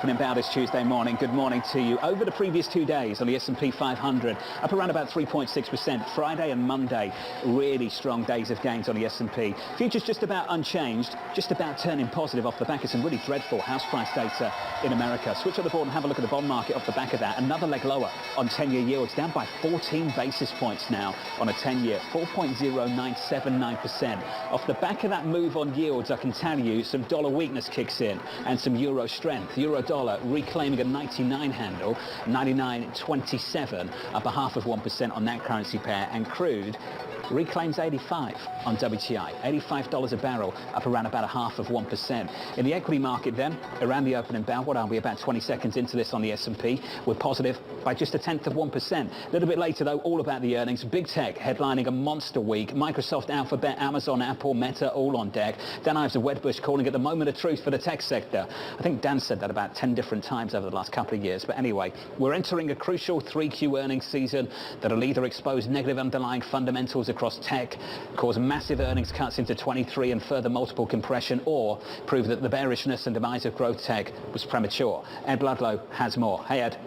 opening bow this Tuesday morning. Good morning to you. Over the previous 2 days on the S&P 500, up around about 3.6%. Friday and Monday, really strong days of gains on the S&P. Futures just about unchanged, just about turning positive off the back of some really dreadful house price data in America. Switch on the board and have a look at the bond market off the back of that. Another leg lower on 10-year yields, down by 14 basis points now on a 10-year, 4.0979%. Off the back of that move on yields, I can tell you some dollar weakness kicks in and some euro strength. Euro dollar reclaiming a 99 handle, 99.27, up a half of 1% on that currency pair, and crude reclaims 85 on WTI, $85 a barrel, up around about a half of 1%. In the equity market then, around the opening bell, what are we, about 20 seconds into this on the S&P? We're positive by just a tenth of 1%. A little bit later though, all about the earnings. Big tech headlining a monster week. Microsoft, Alphabet, Amazon, Apple, Meta, all on deck. Dan Ives of Wedbush calling it the moment of truth for the tech sector. I think Dan said that about 10 different times over the last couple of years. But anyway, we're entering a crucial 3Q earnings season that'll either expose negative underlying fundamentals across tech, cause massive earnings cuts into 23 and further multiple compression, or prove that the bearishness and demise of growth tech was premature. Ed Ludlow has more. Hey, Ed.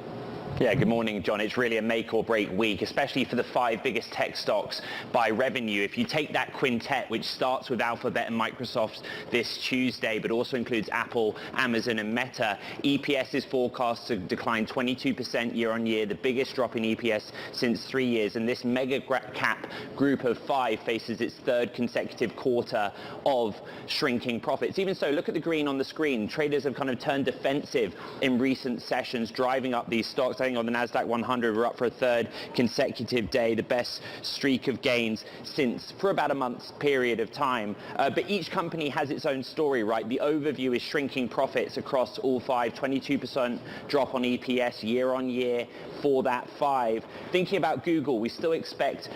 Yeah, good morning, John. It's really a make or break week, especially for the 5 biggest tech stocks by revenue. If you take that quintet, which starts with Alphabet and Microsoft this Tuesday, but also includes Apple, Amazon and Meta, EPS is forecast to decline 22% year on year, the biggest drop in EPS since 3 years. And this mega cap group of 5 faces its 3rd consecutive quarter of shrinking profits. Even so, look at the green on the screen. Traders have kind of turned defensive in recent sessions, driving up these stocks. I think on the Nasdaq 100, we're up for a 3rd consecutive day, the best streak of gains since for about a month's period of time. But each company has its own story, right? The overview is shrinking profits across all 5, 22% drop on EPS year on year for that 5. Thinking about Google, we still expect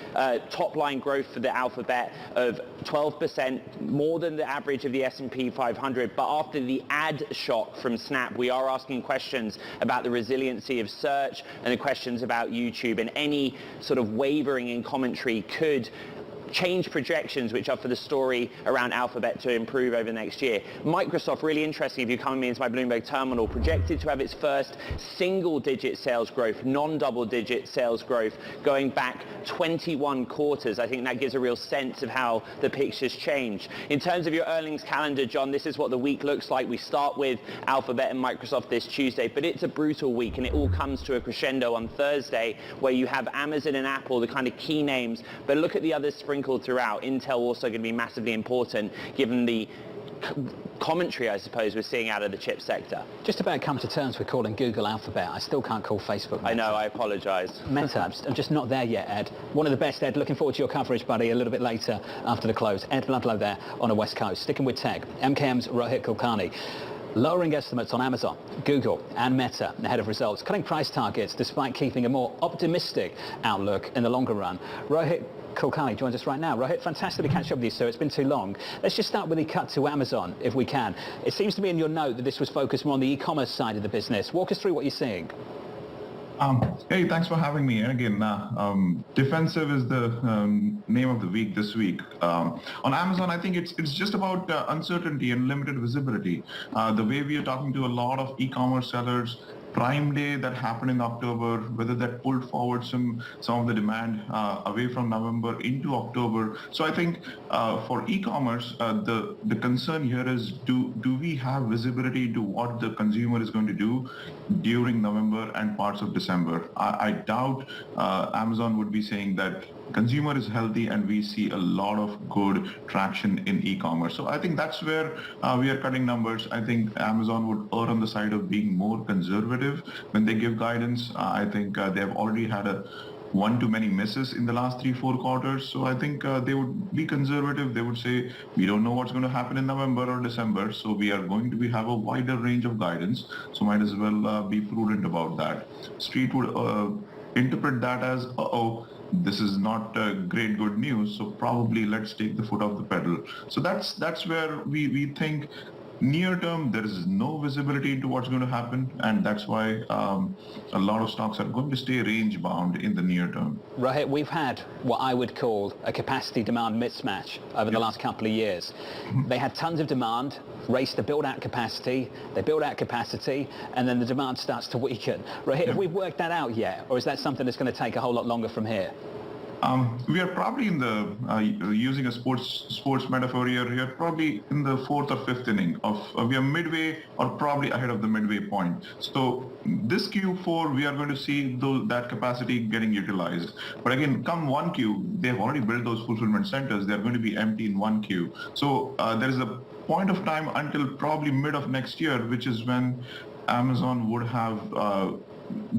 top line growth for the Alphabet of 12%, more than the average of the S&P 500. But after the ad shock from Snap, we are asking questions about the resiliency of search and the questions about YouTube, and any sort of wavering in commentary could change projections, which are for the story around Alphabet to improve over the next year. Microsoft, really interesting if you're coming into my Bloomberg terminal, projected to have its first single-digit sales growth, non-double-digit sales growth, going back 21 quarters. I think that gives a real sense of how the picture's changed. In terms of your earnings calendar, John, this is what the week looks like. We start with Alphabet and Microsoft this Tuesday, but it's a brutal week, and it all comes to a crescendo on Thursday, where you have Amazon and Apple, the kind of key names, but look at the others sprinkled throughout. Intel also going to be massively important given the commentary, I suppose, we're seeing out of the chip sector. Just about come to terms with calling Google Alphabet. I still can't call Facebook Meta. I know, I apologise. Meta, I'm just not there yet, Ed. One of the best, Ed. Looking forward to your coverage, buddy, a little bit later after the close. Ed Ludlow there on the West Coast. Sticking with tech, MKM's Rohit Kulkarni lowering estimates on Amazon, Google and Meta ahead of results, cutting price targets despite keeping a more optimistic outlook in the longer run. Rohit Kulkarni joins us right now. Rohit, fantastic to catch up with you, sir. It's been too long. Let's just start with the cut to Amazon, if we can. It seems to me in your note that this was focused more on the e-commerce side of the business. Walk us through what you're seeing. Hey, thanks for having me. And again, defensive is the name of the week this week. On Amazon, I think it's just about uncertainty and limited visibility. The way we are talking to a lot of e-commerce sellers, Prime Day that happened in October, whether that pulled forward some of the demand away from November into October. So I think for e-commerce, the concern here is do we have visibility to what the consumer is going to do during November and parts of December? I doubt Amazon would be saying that consumer is healthy and we see a lot of good traction in e-commerce. So I think that's where we are cutting numbers. I think Amazon would err on the side of being more conservative when they give guidance. I think they have already had one too many misses in the last 3-4 quarters. So I think they would be conservative. They would say, we don't know what's going to happen in November or December, so we are going to have a wider range of guidance. So might as well be prudent about that. Street would interpret that as, this is not great good news, so probably let's take the foot off the pedal. So that's where we think near term, there is no visibility into what's going to happen, and that's why a lot of stocks are going to stay range bound in the near term. Rohit, we've had what I would call a capacity-demand mismatch over the last couple of years. They had tons of demand, race to build out capacity, they build out capacity, and then the demand starts to weaken. Rohit, have we worked that out yet, or is that something that's going to take a whole lot longer from here? We are probably in the, using a sports metaphor here, probably in the fourth or fifth inning of, we are midway or probably ahead of the midway point. So this Q4, we are going to see that capacity getting utilized. But again, come 1Q, they've already built those fulfillment centers. They're going to be empty in 1Q. So there is a point of time until probably mid of next year, which is when Amazon would have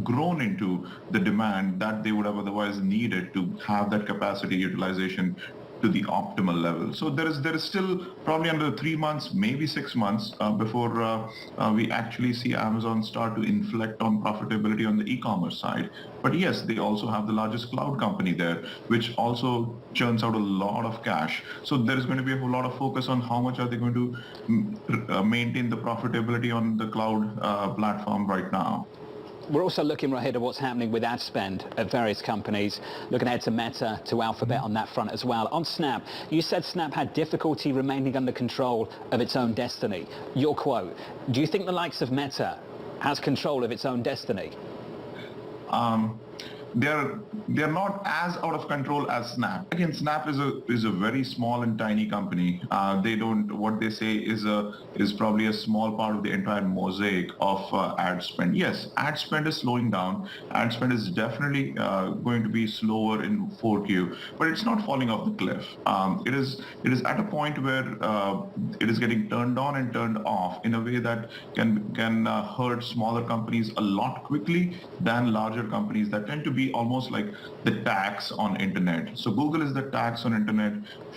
grown into the demand that they would have otherwise needed to have that capacity utilization to the optimal level. So there is still probably another 3 months, maybe 6 months before we actually see Amazon start to inflect on profitability on the e-commerce side. But yes, they also have the largest cloud company there, which also churns out a lot of cash. So there is going to be a whole lot of focus on how much are they going to maintain the profitability on the cloud platform right now. We're also looking right ahead at what's happening with ad spend at various companies, looking ahead to Meta, to Alphabet on that front as well. On Snap, you said Snap had difficulty remaining under control of its own destiny. Your quote, do you think the likes of Meta has control of its own destiny? They're not as out of control as Snap. Again, Snap is a very small and tiny company. What they say is probably a small part of the entire mosaic of ad spend. Yes, ad spend is slowing down. Ad spend is definitely going to be slower in 4Q, but it's not falling off the cliff. It is at a point where it is getting turned on and turned off in a way that can hurt smaller companies a lot quickly than larger companies that tend to be almost like the tax on internet. So Google is the tax on internet.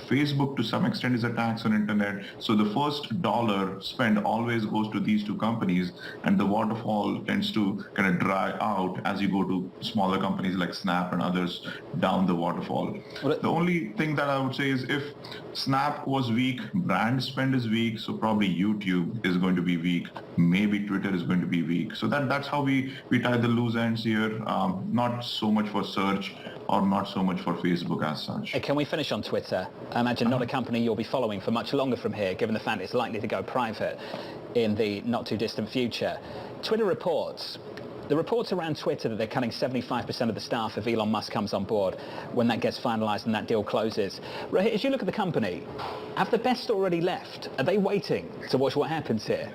Facebook to some extent is a tax on internet. So the first dollar spent always goes to these two companies, and the waterfall tends to kind of dry out as you go to smaller companies like Snap and others down the waterfall. The only thing that I would say is if Snap was weak, brand spend is weak, so probably YouTube is going to be weak. Maybe Twitter is going to be weak. So that's how we tie the loose ends here. Not so much for search or not so much for Facebook as such. Can we finish on Twitter? I imagine not a company you'll be following for much longer from here, given the fact it's likely to go private in the not too distant future. Twitter reports. The reports around Twitter that they're cutting 75% of the staff if Elon Musk comes on board when that gets finalized and that deal closes. Rohit, as you look at the company, have the best already left? Are they waiting to watch what happens here?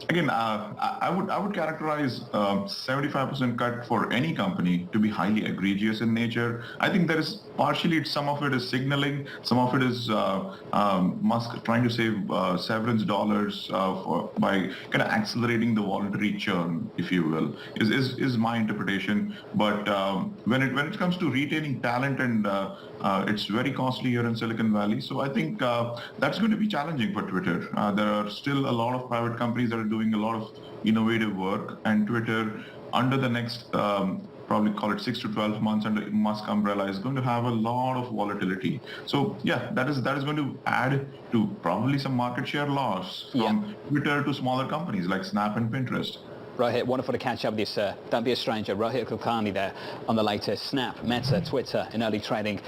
Again, I would characterize 75% cut for any company to be highly egregious in nature. I think there is partially some of it is signaling, some of it is Musk trying to save severance dollars by kind of accelerating the voluntary churn, if you will, is my interpretation. But when it comes to retaining talent and it's very costly here in Silicon Valley. So I think that's going to be challenging for Twitter. There are still a lot of private companies that are doing a lot of innovative work, and Twitter under the next probably call it 6 to 12 months under Musk umbrella is going to have a lot of volatility. So yeah, that is going to add to probably some market share loss from Twitter to smaller companies like Snap and Pinterest. Rohit, wonderful to catch up with you, sir. Don't be a stranger. Rohit Kulkarni there on the latest. Snap, Meta, Twitter in early trading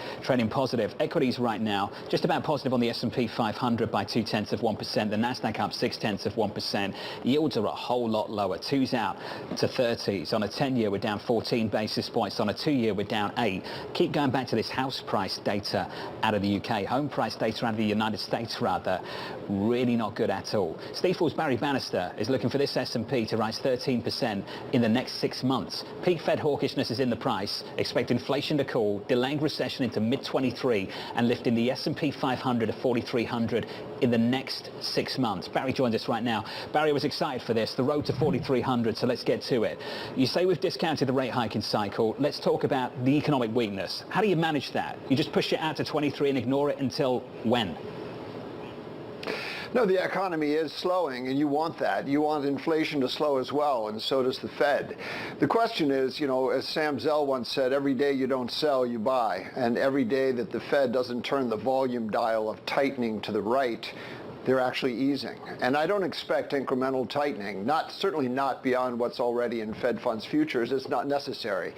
positive. Equities right now just about positive on the S&P 500 by 0.2%. The Nasdaq up 0.6%. Yields are a whole lot lower. 2s out to 30s. On a 10-year, we're down 14 basis points. On a 2-year, we're down 8. Keep going back to this house price data out of the UK. Home price data out of the United States, rather. Really not good at all. Stifel's Barry Bannister is looking for this S&P to rise 13% in the next 6 months. Peak Fed hawkishness is in the price. Expect inflation to cool, delaying recession into mid-23 and lifting the S&P 500 to 4,300 in the next 6 months. Barry joins us right now. Barry was excited for this, the road to 4,300, so let's get to it. You say we've discounted the rate hiking cycle. Let's talk about the economic weakness. How do you manage that? You just push it out to 23 and ignore it until when? No, the economy is slowing, and you want that. You want inflation to slow as well, and so does the Fed. The question is, as Sam Zell once said, every day you don't sell, you buy. And every day that the Fed doesn't turn the volume dial of tightening to the right, they're actually easing. And I don't expect incremental tightening, certainly not beyond what's already in Fed funds futures. It's not necessary.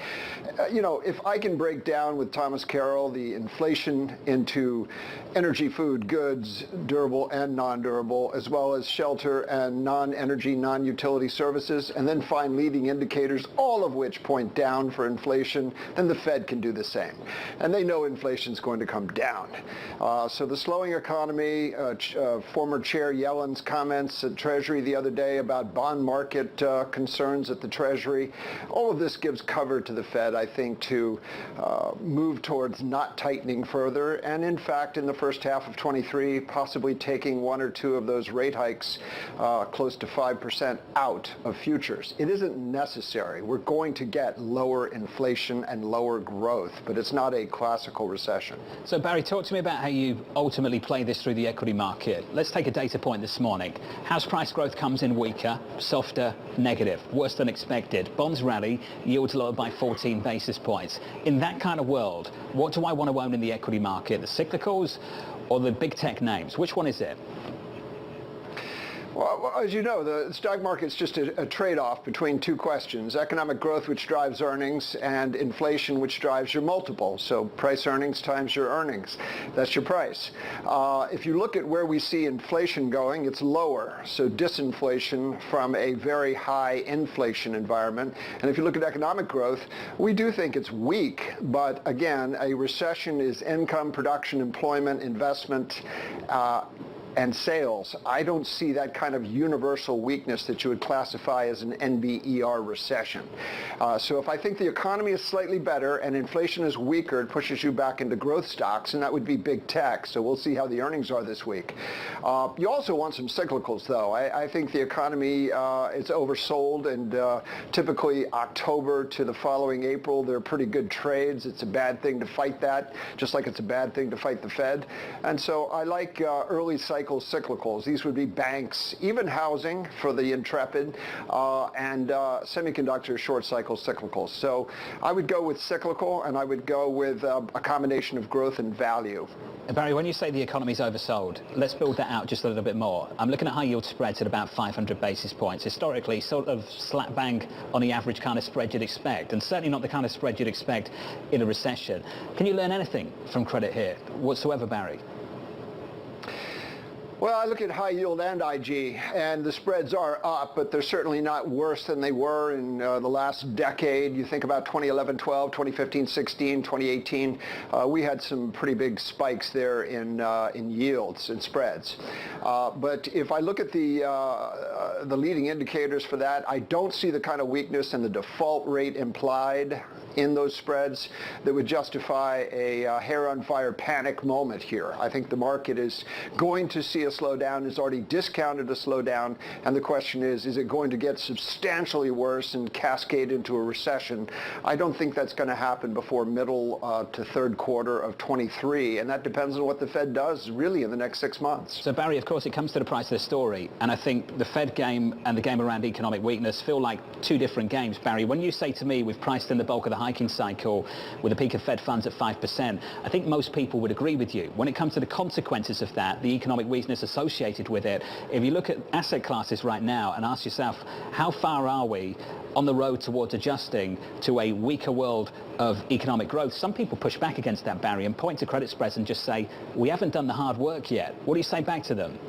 If I can break down with Thomas Carroll the inflation into energy, food, goods, durable and non-durable, as well as shelter and non-energy, non-utility services, and then find leading indicators, all of which point down for inflation, then the Fed can do the same. And they know inflation is going to come down. So the slowing economy, former Chair Yellen's comments at Treasury the other day about bond market concerns at the Treasury, all of this gives cover to the Fed, I think, to move towards not tightening further, and in fact, in the first half of 23, possibly taking one or two of those rate hikes close to 5% out of futures. It isn't necessary. We're going to get lower inflation and lower growth, but it's not a classical recession. So Barry, talk to me about how you ultimately play this through the equity market. Let's take a data point this morning. House price growth comes in weaker, softer, negative, worse than expected. Bonds rally, yields lower by 14 basis points. In that kind of world, what do I want to own in the equity market? The cyclicals or the big tech names? Which one is it? Well, as you know, the stock market's just a trade-off between two questions: economic growth, which drives earnings, and inflation, which drives your multiple. So price earnings times your earnings. That's your price. If you look at where we see inflation going, it's lower. So disinflation from a very high inflation environment. And if you look at economic growth, we do think it's weak. But again, a recession is income, production, employment, investment, and sales. I don't see that kind of universal weakness that you would classify as an NBER recession. So if I think the economy is slightly better and inflation is weaker, it pushes you back into growth stocks, and that would be big tech. So we'll see how the earnings are this week. You also want some cyclicals, though. I think the economy is oversold, and typically October to the following April, they're pretty good trades. It's a bad thing to fight that, just like it's a bad thing to fight the Fed. And so I like early cycle cyclicals. These would be banks, even housing for the intrepid, and semiconductor short cycle cyclicals. So I would go with cyclical, and I would go with a combination of growth and value. Barry, when you say the economy's oversold, let's build that out just a little bit more. I'm looking at high yield spreads at about 500 basis points. Historically, sort of slap bang on the average kind of spread you'd expect, and certainly not the kind of spread you'd expect in a recession. Can you learn anything from credit here whatsoever, Barry? Well, I look at high yield and IG, and the spreads are up, but they're certainly not worse than they were in the last decade. You think about 2011-12, 2015-16, 2018. We had some pretty big spikes there in yields and spreads. But if I look at the leading indicators for that, I don't see the kind of weakness in the default rate implied in those spreads that would justify a hair on fire panic moment here. I think the market is going to see a slowdown, is already discounted a slowdown, and the question is it going to get substantially worse and cascade into a recession? I don't think that's going to happen before middle to third quarter of 23, and that depends on what the Fed does really in the next 6 months. So Barry, of course, it comes to the price of the story, and I think the Fed game and the game around economic weakness feel like two different games. Barry, when you say to me we've priced in the bulk of the hiking cycle with a peak of Fed funds at 5%, I think most people would agree with you. When it comes to the consequences of that, the economic weakness associated with it, if you look at asset classes right now and ask yourself, how far are we on the road towards adjusting to a weaker world of economic growth? Some people push back against that, Barry, and point to credit spreads and just say, we haven't done the hard work yet. What do you say back to them?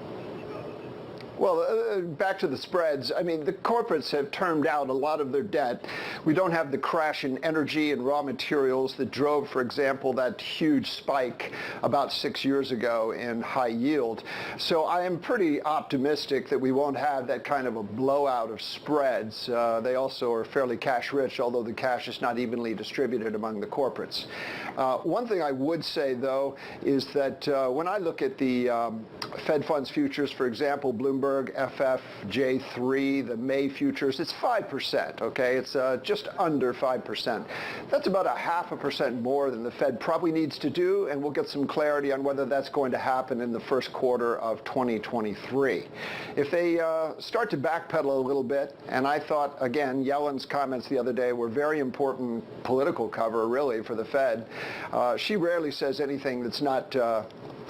Well, back to the spreads. I mean, the corporates have termed out a lot of their debt. We don't have the crash in energy and raw materials that drove, for example, that huge spike about 6 years ago in high yield. So I am pretty optimistic that we won't have that kind of a blowout of spreads. They also are fairly cash rich, although the cash is not evenly distributed among the corporates. One thing I would say, though, is that when I look at the Fed funds futures, for example, Bloomberg FFJ3, the May futures, it's 5%, okay? It's just under 5%. That's about 0.5% more than the Fed probably needs to do, and we'll get some clarity on whether that's going to happen in the first quarter of 2023. If they start to backpedal a little bit, and I thought, again, Yellen's comments the other day were very important political cover, really, for the Fed. She rarely says anything that's not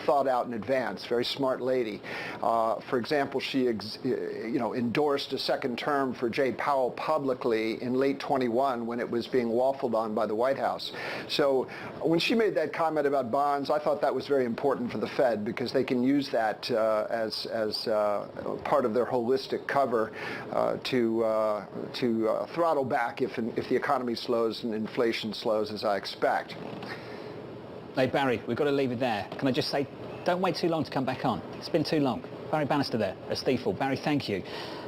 thought out in advance, very smart lady. For example, she endorsed a second term for Jay Powell publicly in late 21 when it was being waffled on by the White House. So when she made that comment about bonds, I thought that was very important for the Fed because they can use that as part of their holistic cover to throttle back if the economy slows and inflation slows, as I expect. Hey, Barry, we've got to leave it there. Can I just say, don't wait too long to come back on. It's been too long. Barry Bannister there at Stifel. Barry, thank you.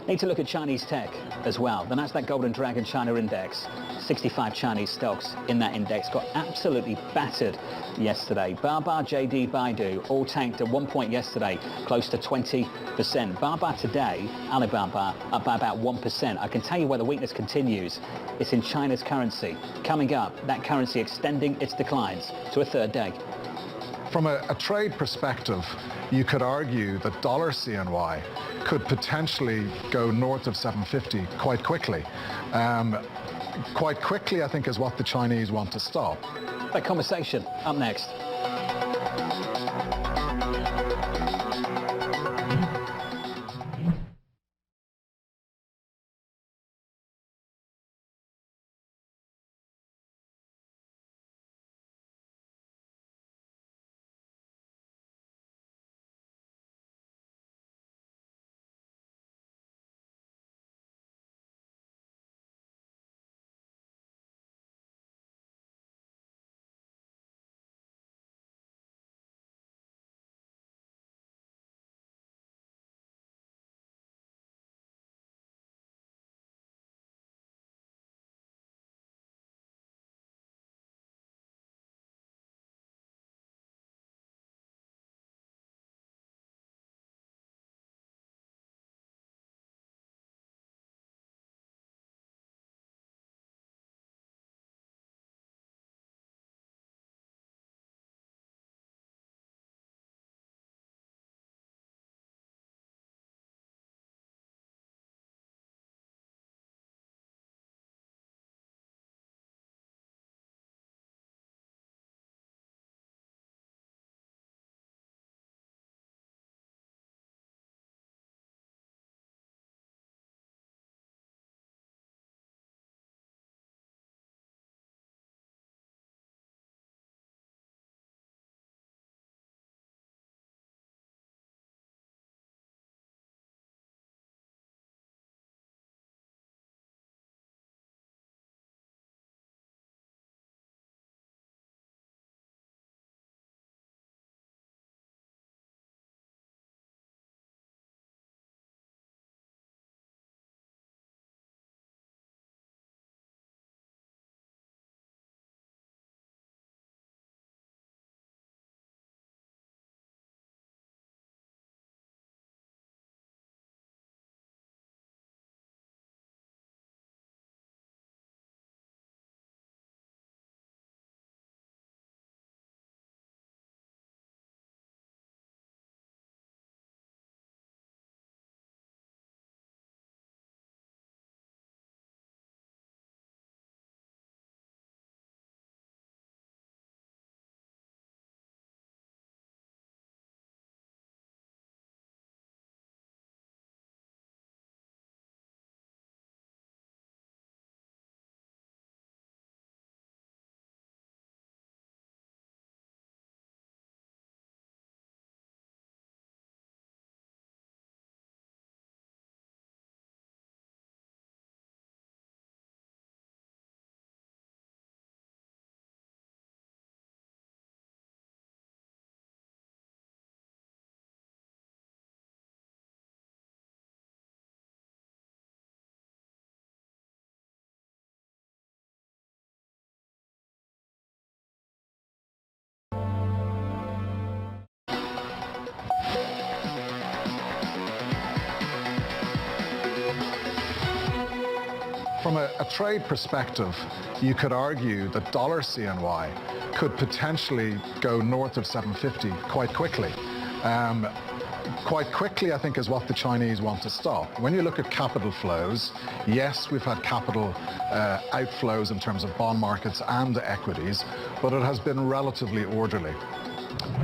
Need to look at Chinese tech as well. The Nasdaq Golden Dragon China Index, 65 Chinese stocks in that index, got absolutely battered yesterday. Baba, JD, Baidu, all tanked at one point yesterday, close to 20%. Baba today, Alibaba, up by about 1%. I can tell you where the weakness continues. It's in China's currency. Coming up, that currency extending its declines to a third day. From a trade perspective, you could argue that dollar CNY could potentially go north of 750 quite quickly. Quite quickly, I think, is what the Chinese want to stop. That conversation up next. From a trade perspective, you could argue that dollar CNY could potentially go north of 750 quite quickly. Quite quickly, I think, is what the Chinese want to stop. When you look at capital flows, yes, we've had capital outflows in terms of bond markets and equities, but it has been relatively orderly.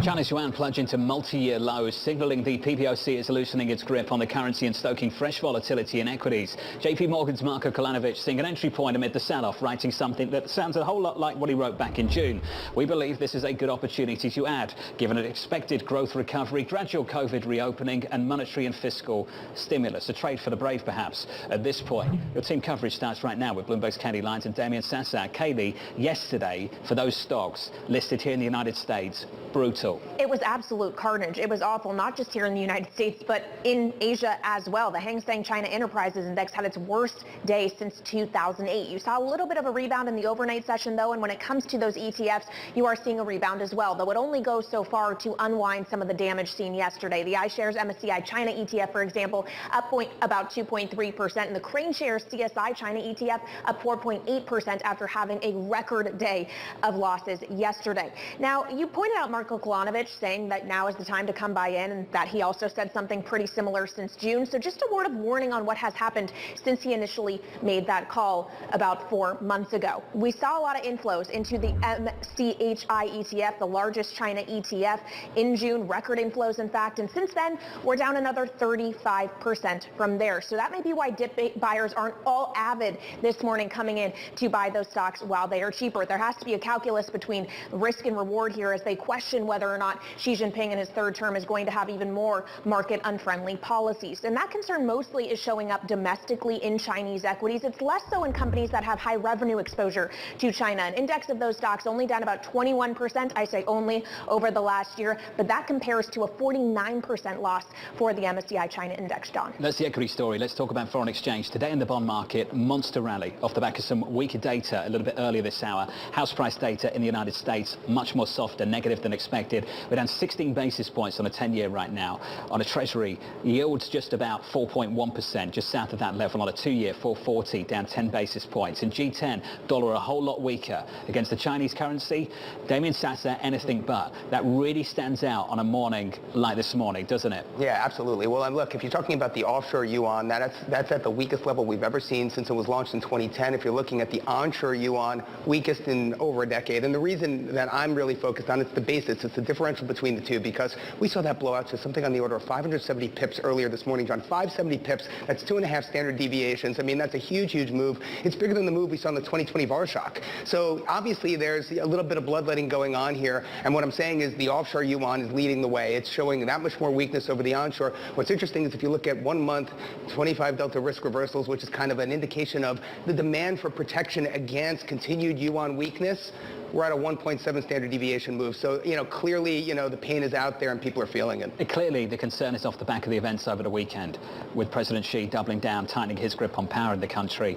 China's yuan plunging to multi-year lows, signaling the PBOC is loosening its grip on the currency and stoking fresh volatility in equities. JP Morgan's Marko Kolanovic seeing an entry point amid the sell-off, writing something that sounds a whole lot like what he wrote back in June. We believe this is a good opportunity to add, given an expected growth recovery, gradual COVID reopening and monetary and fiscal stimulus. A trade for the brave, perhaps, at this point. Your team coverage starts right now with Bloomberg's Kelly Lyons and Damien Sassak. Kaylee, yesterday, for those stocks listed here in the United States, brutal. It was absolute carnage. It was awful, not just here in the United States, but in Asia as well. The Hang Seng China Enterprises Index had its worst day since 2008. You saw a little bit of a rebound in the overnight session, though, and when it comes to those ETFs, you are seeing a rebound as well, though it only goes so far to unwind some of the damage seen yesterday. The iShares MSCI China ETF, for example, up about 2.3%, and the Crane Shares CSI China ETF up 4.8% after having a record day of losses yesterday. Now, you pointed out Marko Kolanovic saying that now is the time to come buy in, and that he also said something pretty similar since June. So just a word of warning on what has happened since he initially made that call about 4 months ago. We saw a lot of inflows into the MCHI ETF, the largest China ETF, in June, record inflows in fact, and since then we're down another 35% from there. So that may be why dip buyers aren't all avid this morning coming in to buy those stocks while they are cheaper. There has to be a calculus between risk and reward here as they question whether or not Xi Jinping in his third term is going to have even more market unfriendly policies. And that concern mostly is showing up domestically in Chinese equities. It's less so in companies that have high revenue exposure to China. An index of those stocks only down about 21%, I say only, over the last year, but that compares to a 49% loss for the MSCI China Index, John. That's the equity story. Let's talk about foreign exchange. Today in the bond market, monster rally off the back of some weaker data a little bit earlier this hour. House price data in the United States, much more softer, negative than expected. We're down 16 basis points on a 10-year right now. On a Treasury, yields just about 4.1%, just south of that level. On a 2-year, 440, down 10 basis points. In G10, dollar a whole lot weaker against the Chinese currency. Damien Sasser, anything but. That really stands out on a morning like this morning, doesn't it? Yeah, absolutely. Well, and look, if you're talking about the offshore yuan, that's at the weakest level we've ever seen since it was launched in 2010. If you're looking at the onshore yuan, weakest in over a decade. And the reason that I'm really focused on it's the basis. It's the differential between the two, because we saw that blow out to something on the order of 570 pips earlier this morning, John. 570 pips, that's 2.5 standard deviations. I mean, that's a huge, huge move. It's bigger than the move we saw in the 2020 VAR shock. So obviously there's a little bit of bloodletting going on here. And what I'm saying is the offshore yuan is leading the way. It's showing that much more weakness over the onshore. What's interesting is if you look at 1 month, 25 delta risk reversals, which is kind of an indication of the demand for protection against continued yuan weakness, we're at a 1.7 standard deviation move. So, clearly, the pain is out there and people are feeling it. Clearly, the concern is off the back of the events over the weekend, with President Xi doubling down, tightening his grip on power in the country.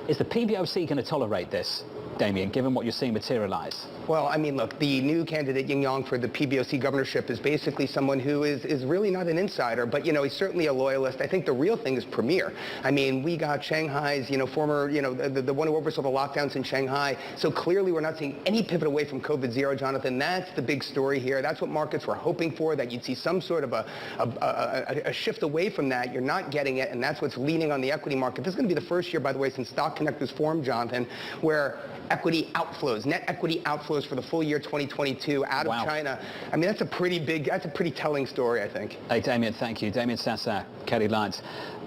Is the PBOC going to tolerate this, Damien, given what you're seeing materialize? Well, I mean, look, the new candidate, Ying Yang, for the PBOC governorship is basically someone who is really not an insider, but, he's certainly a loyalist. I think the real thing is Premier. I mean, we got Shanghai's, former, the one who oversaw the lockdowns in Shanghai. So clearly we're not seeing any pivot away from COVID zero, Jonathan. That's the big story here. That's what markets were hoping for, that you'd see some sort of a shift away from that. You're not getting it, and that's what's leaning on the equity market. This is going to be the first year, by the way, since Stock Connect was formed, Jonathan, where equity outflows, net equity outflows for the full year 2022 out of China. I mean, that's a pretty telling story, I think. Hey, Damien, thank you. Damien Sassak, Kelly Lyons.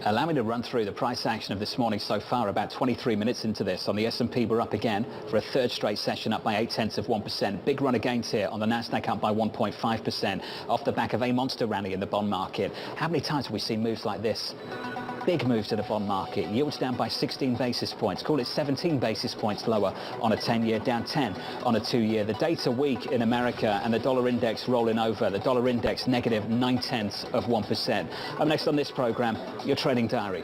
Allow me to run through the price action of this morning so far. About 23 minutes into this. On the S&P, we're up again for a third straight session, up by 0.8%. Big run of gains here on the Nasdaq, up by 1.5% off the back of a monster rally in the bond market. How many times have we seen moves like this? Big moves to the bond market. Yields down by 16 basis points. Call it 17 basis points lower on a 10-year, down 10 on a 2-year. The data weak in America and the dollar index rolling over. The dollar index negative 0.9%. Up next on this program, your trading diary.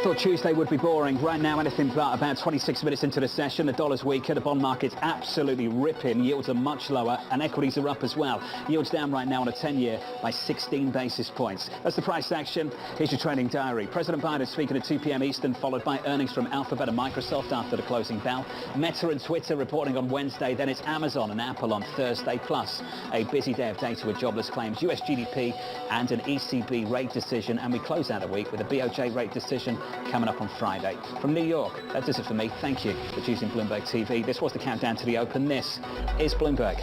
thought Tuesday would be boring. Right now, anything but. About 26 minutes into the session, the dollar's weaker, the bond market's absolutely ripping, yields are much lower, and equities are up as well. Yields down right now on a 10-year by 16 basis points. That's the price action. Here's your trading diary. President Biden speaking at 2 p.m. Eastern, followed by earnings from Alphabet and Microsoft after the closing bell. Meta and Twitter reporting on Wednesday, then it's Amazon and Apple on Thursday, plus a busy day of data with jobless claims, US GDP, and an ECB rate decision. And we close out the week with a BOJ rate decision coming up on Friday. From New York, that does it for me. Thank you for choosing Bloomberg TV. This was the countdown to the open. This is Bloomberg.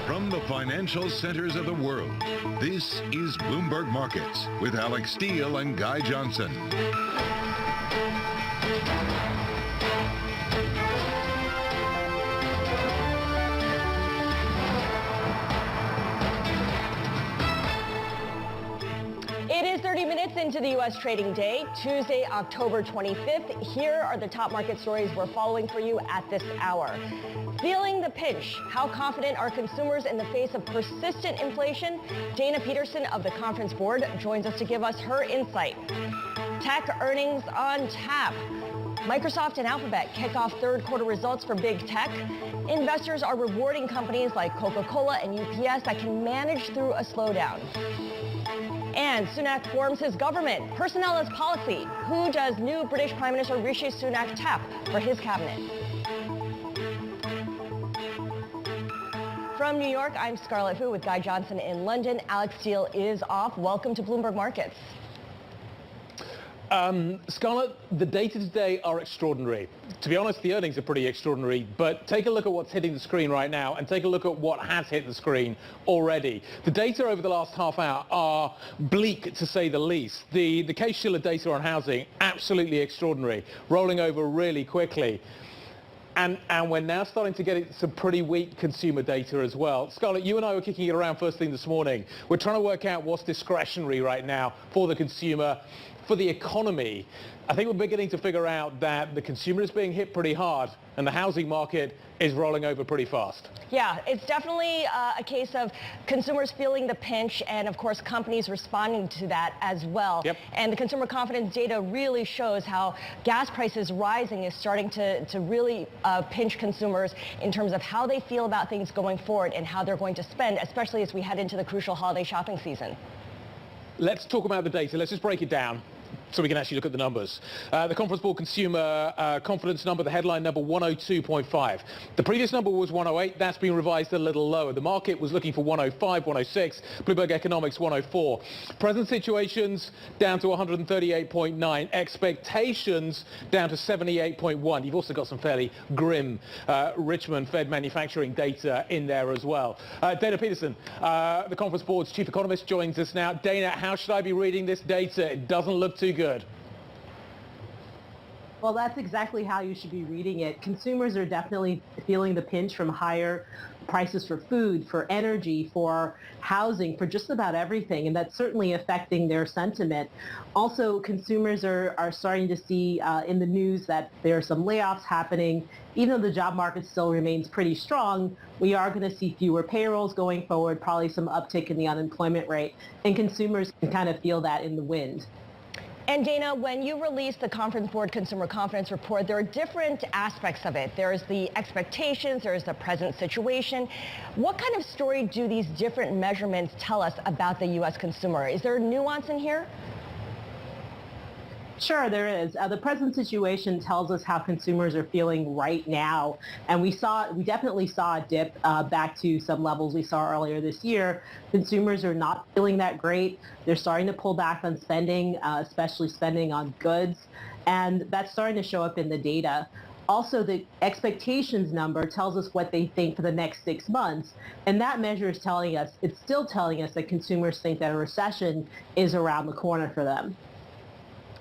From the financial centers of the world, this is Bloomberg Markets with Alex Steele and Guy Johnson. It is 30 minutes into the U.S. trading day, Tuesday, October 25th. Here are the top market stories we're following for you at this hour. Feeling the pinch. How confident are consumers in the face of persistent inflation? Dana Peterson of the Conference Board joins us to give us her insight. Tech earnings on tap. Microsoft and Alphabet kick off third quarter results for big tech. Investors are rewarding companies like Coca-Cola and UPS that can manage through a slowdown. And Sunak forms his government. Personnel as policy. Who does new British Prime Minister Rishi Sunak tap for his cabinet? From New York, I'm Scarlett Fu with Guy Johnson in London. Alex Steele is off. Welcome to Bloomberg Markets. Scarlett, the data today are extraordinary. To be honest, the earnings are pretty extraordinary, but take a look at what's hitting the screen right now and take a look at what has hit the screen already. The data over the last half hour are bleak, to say the least. The Case-Shiller data on housing, absolutely extraordinary, rolling over really quickly. And we're now starting to get some pretty weak consumer data as well. Scarlett, you and I were kicking it around first thing this morning. We're trying to work out what's discretionary right now for the consumer, for the economy. I think we're beginning to figure out that the consumer is being hit pretty hard and the housing market is rolling over pretty fast. Yeah, it's definitely a case of consumers feeling the pinch and, of course, companies responding to that as well. Yep. And the consumer confidence data really shows how gas prices rising is starting to really pinch consumers in terms of how they feel about things going forward and how they're going to spend, especially as we head into the crucial holiday shopping season. Let's talk about the data. Let's just break it down so we can actually look at the numbers. The Conference Board Consumer Confidence number, the headline number 102.5. The previous number was 108. That's been revised a little lower. The market was looking for 105, 106. Bloomberg Economics 104. Present situations down to 138.9. Expectations down to 78.1. You've also got some fairly grim Richmond Fed manufacturing data in there as well. Dana Peterson, the Conference Board's chief economist, joins us now. Dana, how should I be reading this data? It doesn't look too good. Well, that's exactly how you should be reading it. Consumers are definitely feeling the pinch from higher prices for food, for energy, for housing, for just about everything, and that's certainly affecting their sentiment. Also, consumers are starting to see in the news that there are some layoffs happening. Even though the job market still remains pretty strong, we are going to see fewer payrolls going forward, probably some uptick in the unemployment rate, and consumers can kind of feel that in the wind. And Dana, when you release the Conference Board Consumer Confidence Report, there are different aspects of it. There's the expectations, there's the present situation. What kind of story do these different measurements tell us about the U.S. consumer? Is there nuance in here? Sure, there is. The present situation tells us how consumers are feeling right now, and we definitely saw a dip back to some levels we saw earlier this year. Consumers are not feeling that great. They're starting to pull back on spending, especially spending on goods, and that's starting to show up in the data. Also, the expectations number tells us what they think for the next 6 months, and that measure is still telling us that consumers think that a recession is around the corner for them.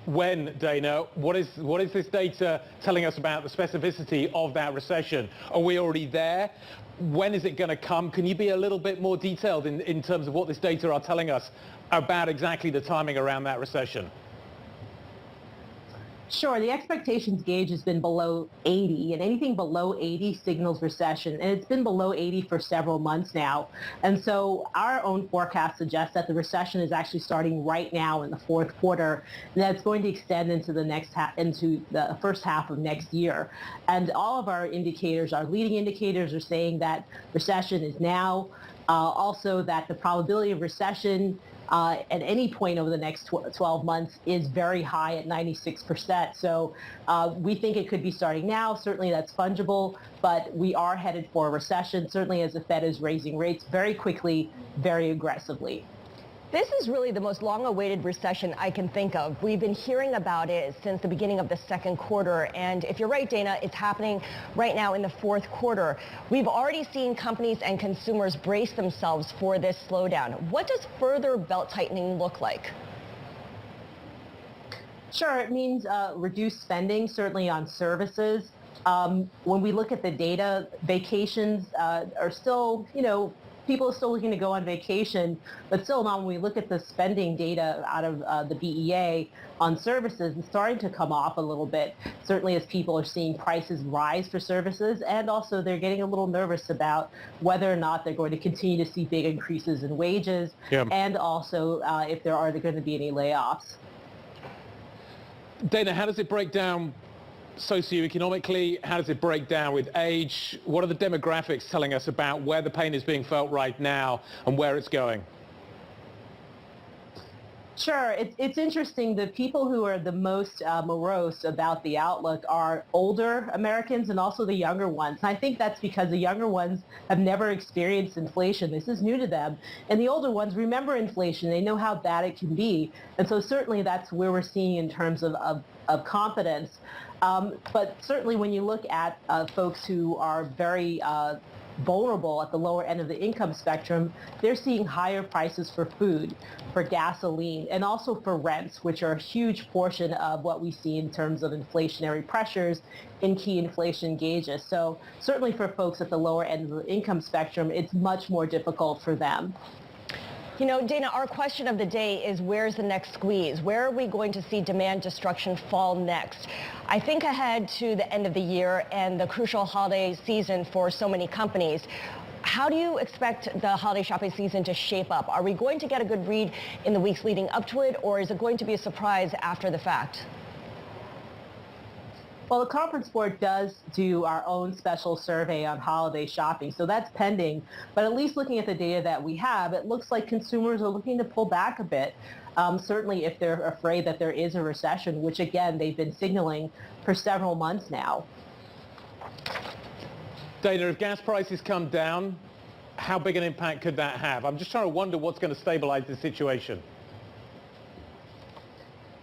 When, Dana? What is this data telling us about the specificity of that recession? Are we already there? When is it going to come? Can you be a little bit more detailed in terms of what this data are telling us about exactly the timing around that recession? Sure, the expectations gauge has been below 80, and anything below 80 signals recession, and it's been below 80 for several months now. And so our own forecast suggests that the recession is actually starting right now in the fourth quarter, and that's going to extend into the first half of next year. And all of our indicators, our leading indicators, are saying that recession is now. Also, that the probability of recession at any point over the next 12 months is very high at 96%. So we think it could be starting now. Certainly that's fungible, but we are headed for a recession, certainly as the Fed is raising rates very quickly, very aggressively. This is really the most long-awaited recession I can think of. We've been hearing about it since the beginning of the second quarter. And if you're right, Dana, it's happening right now in the fourth quarter. We've already seen companies and consumers brace themselves for this slowdown. What does further belt-tightening look like? Sure, it means reduced spending, certainly on services. When we look at the data, vacations are still, people are still looking to go on vacation, but still now when we look at the spending data out of the BEA on services, it's starting to come off a little bit, certainly as people are seeing prices rise for services, and also they're getting a little nervous about whether or not they're going to continue to see big increases in wages, and also if there are going to be any layoffs. Dana, how does it break down socioeconomically? How does it break down with age? What are the demographics telling us about where the pain is being felt right now and where it's going? Sure. It's interesting. The people who are the most morose about the outlook are older Americans and also the younger ones. And I think that's because the younger ones have never experienced inflation. This is new to them. And the older ones remember inflation. They know how bad it can be. And so certainly that's where we're seeing in terms of confidence. But certainly when you look at folks who are very vulnerable at the lower end of the income spectrum, they're seeing higher prices for food, for gasoline, and also for rents, which are a huge portion of what we see in terms of inflationary pressures in key inflation gauges. So certainly for folks at the lower end of the income spectrum, it's much more difficult for them. You know, Dana, our question of the day is where's the next squeeze? Where are we going to see demand destruction fall next? I think ahead to the end of the year and the crucial holiday season for so many companies. How do you expect the holiday shopping season to shape up? Are we going to get a good read in the weeks leading up to it, or is it going to be a surprise after the fact? Well, the Conference Board does do our own special survey on holiday shopping, so that's pending. But at least looking at the data that we have, it looks like consumers are looking to pull back a bit. Certainly if they're afraid that there is a recession, which again, they've been signaling for several months now. Dana, if gas prices come down, how big an impact could that have? I'm just trying to wonder what's going to stabilize the situation.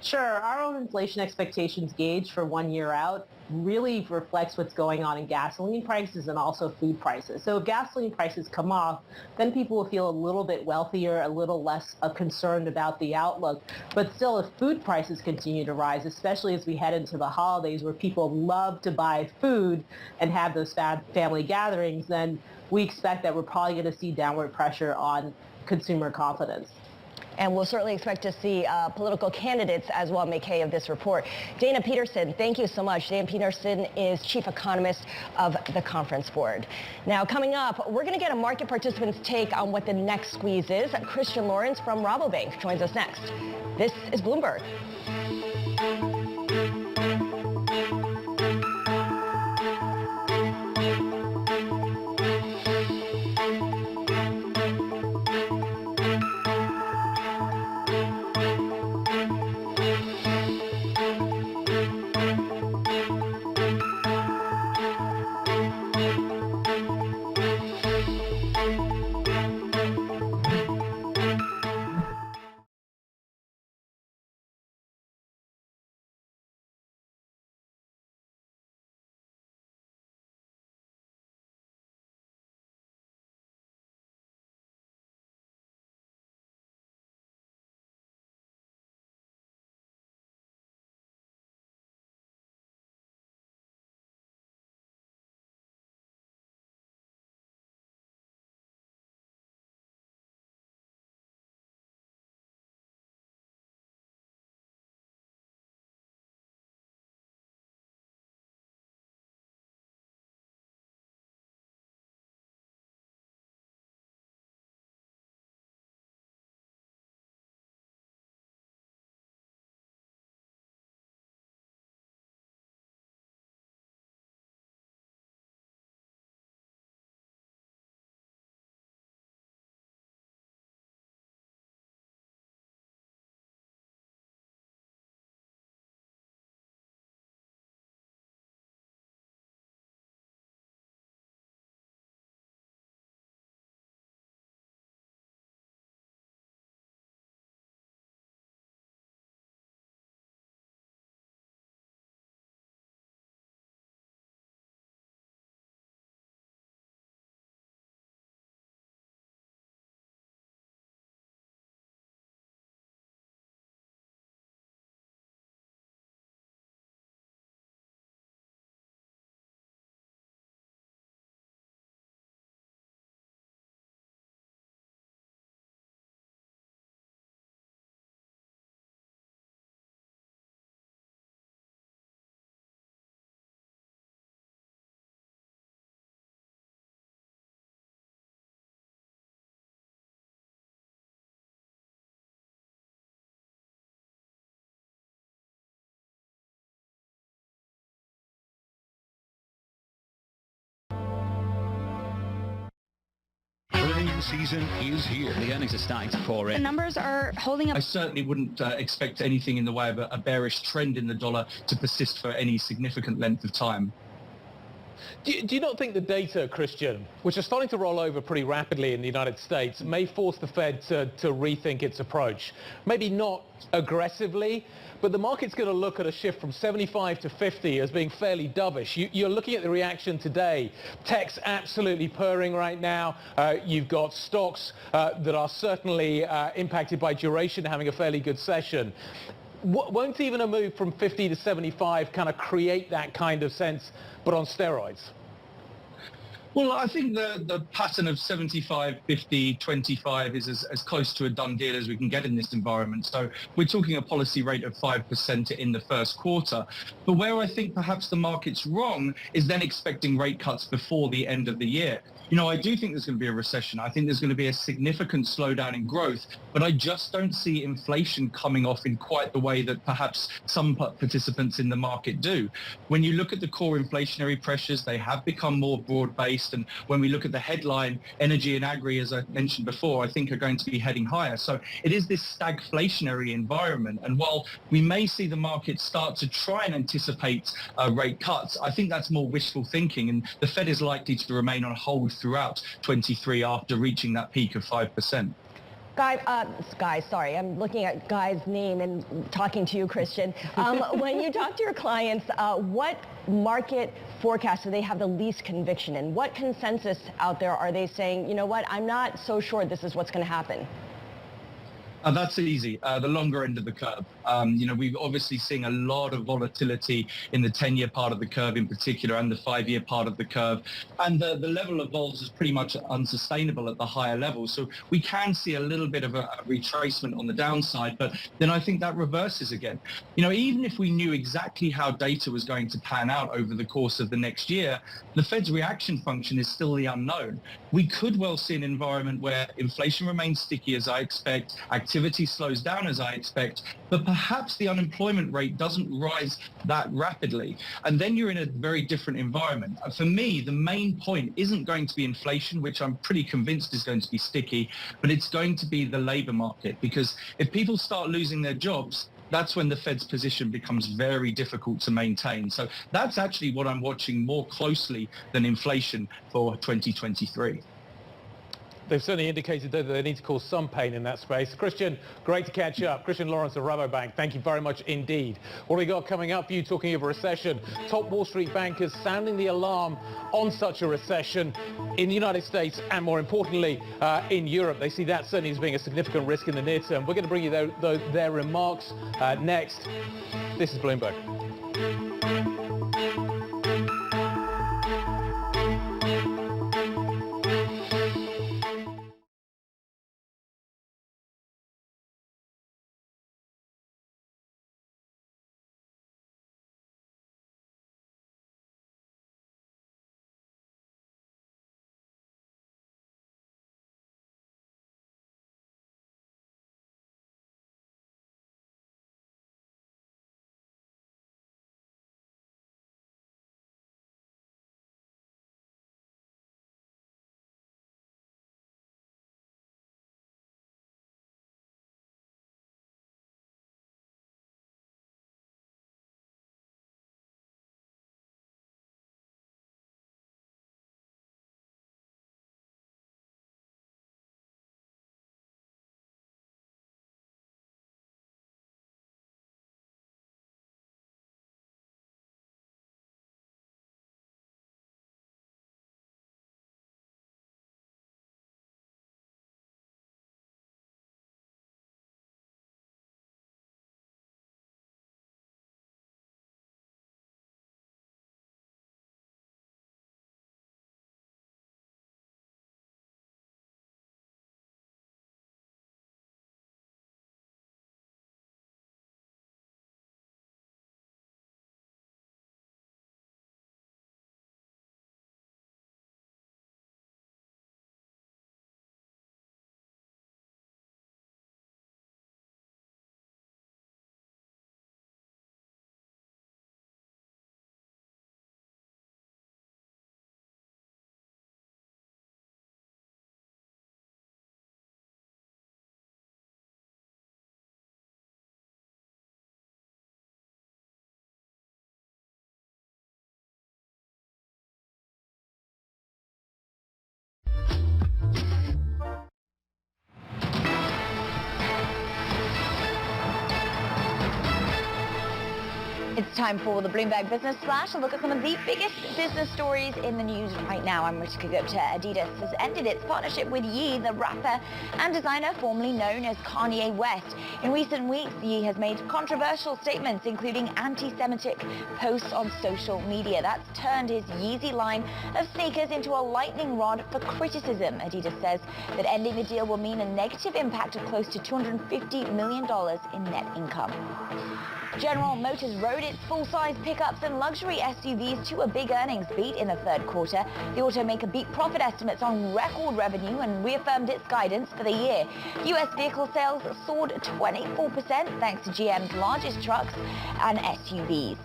Sure. Our own inflation expectations gauge for 1 year out really reflects what's going on in gasoline prices and also food prices. So if gasoline prices come off, then people will feel a little bit wealthier, a little less concerned about the outlook. But still, if food prices continue to rise, especially as we head into the holidays where people love to buy food and have those family gatherings, then we expect that we're probably going to see downward pressure on consumer confidence. And we'll certainly expect to see political candidates as well make hay of this report. Dana Peterson, thank you so much. Dana Peterson is chief economist of the Conference Board. Now, coming up, we're going to get a market participant's take on what the next squeeze is. Christian Lawrence from Rabobank joins us next. This is Bloomberg. earnings season is here. The earnings are starting to pour in. The numbers are holding up. I certainly wouldn't expect anything in the way of a bearish trend in the dollar to persist for any significant length of time. Do you not think the data, Christian, which are starting to roll over pretty rapidly in the United States, may force the Fed to rethink its approach? Maybe not aggressively, but the market's going to look at a shift from 75 to 50 as being fairly dovish. You're looking at the reaction today. Tech's absolutely purring right now. You've got stocks that are certainly impacted by duration having a fairly good session. Won't even a move from 50 to 75 kind of create that kind of sense, but on steroids? Well, I think the pattern of 75, 50, 25 is as close to a done deal as we can get in this environment. So we're talking a policy rate of 5% in the first quarter. But where I think perhaps the market's wrong is then expecting rate cuts before the end of the year. You know, I do think there's going to be a recession. I think there's going to be a significant slowdown in growth, but I just don't see inflation coming off in quite the way that perhaps some participants in the market do. When you look at the core inflationary pressures, they have become more broad-based. And when we look at the headline, energy and agri, as I mentioned before, I think are going to be heading higher. So it is this stagflationary environment. And while we may see the market start to try and anticipate rate cuts, I think that's more wishful thinking. And the Fed is likely to remain on hold throughout 23 after reaching that peak of 5%. Guy, sorry, I'm looking at Guy's name and talking to you, Christian. When you talk to your clients, what market forecast do they have the least conviction in? What consensus out there are they saying, you know what, I'm not so sure this is what's going to happen? That's easy, the longer end of the curve. You know, we've obviously seen a lot of volatility in the 10-year part of the curve in particular and the 5-year part of the curve. And the level of vols is pretty much unsustainable at the higher level. So we can see a little bit of a retracement on the downside, but then I think that reverses again. You know, even if we knew exactly how data was going to pan out over the course of the next year, the Fed's reaction function is still the unknown. We could well see an environment where inflation remains sticky, as I expect, activity slows down as I expect, but perhaps the unemployment rate doesn't rise that rapidly. And then you're in a very different environment. For me, the main point isn't going to be inflation, which I'm pretty convinced is going to be sticky, but it's going to be the labor market. Because if people start losing their jobs, that's when the Fed's position becomes very difficult to maintain. So that's actually what I'm watching more closely than inflation for 2023. They've certainly indicated that they need to cause some pain in that space. Christian, great to catch up. Christian Lawrence of Rabobank, thank you very much indeed. What do we got coming up for you talking of a recession? Top Wall Street bankers sounding the alarm on such a recession in the United States and more importantly in Europe. They see that certainly as being a significant risk in the near term. We're going to bring you their remarks next. This is Bloomberg. It's time for the Bloomberg Business Flash. A look at some of the biggest business stories in the news right now. I'm Ritika Gupta. Adidas has ended its partnership with Ye, the rapper and designer formerly known as Kanye West. In recent weeks, Ye has made controversial statements, including anti-Semitic posts on social media. That's turned his Yeezy line of sneakers into a lightning rod for criticism. Adidas says that ending the deal will mean a negative impact of close to $250 million in net income. General Motors rode its full-size pickups and luxury SUVs to a big earnings beat in the third quarter. The automaker beat profit estimates on record revenue and reaffirmed its guidance for the year. U.S. vehicle sales soared 24% thanks to GM's largest trucks and SUVs.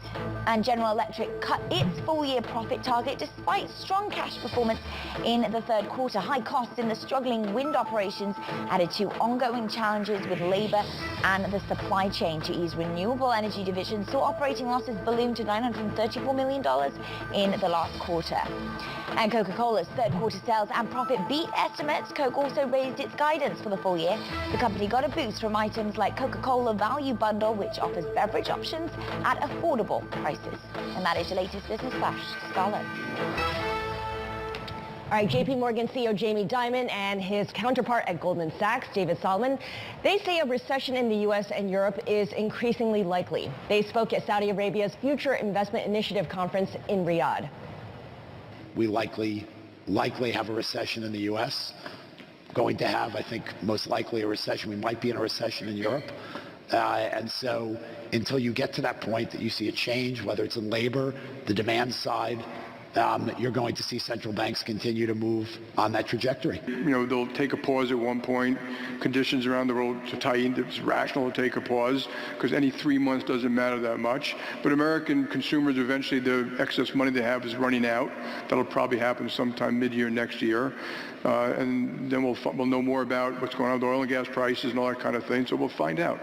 And General Electric cut its full-year profit target despite strong cash performance in the third quarter. High costs in the struggling wind operations added to ongoing challenges with labor and the supply chain. To ease renewable energy division saw operating losses balloon to $934 million in the last quarter. And Coca-Cola's third quarter sales and profit beat estimates. Coke also raised its guidance for the full year. The company got a boost from items like Coca-Cola Value Bundle, which offers beverage options at affordable prices. And that is your latest business flash. Scarlett. All right, JP Morgan CEO Jamie Dimon and his counterpart at Goldman Sachs, David Solomon, they say a recession in the U.S. and Europe is increasingly likely. They spoke at Saudi Arabia's Future Investment Initiative conference in Riyadh. We likely have a recession in the U.S. Going to have, I think, most likely a recession. We might be in a recession in Europe. And so until you get to that point that you see a change, whether it's in labor, the demand side, you're going to see central banks continue to move on that trajectory. You know, they'll take a pause at one point. Conditions around the world to tighten. It's rational to take a pause because any 3 months doesn't matter that much. But American consumers, eventually the excess money they have is running out. That'll probably happen sometime mid-year next year. And then we'll know more about what's going on with oil and gas prices and all that kind of thing. So we'll find out.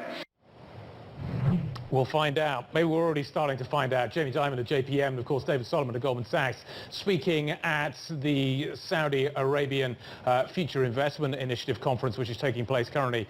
We'll find out. Maybe we're already starting to find out. Jamie Dimon at JPM and, of course, David Solomon at Goldman Sachs speaking at the Saudi Arabian Future Investment Initiative conference, which is taking place currently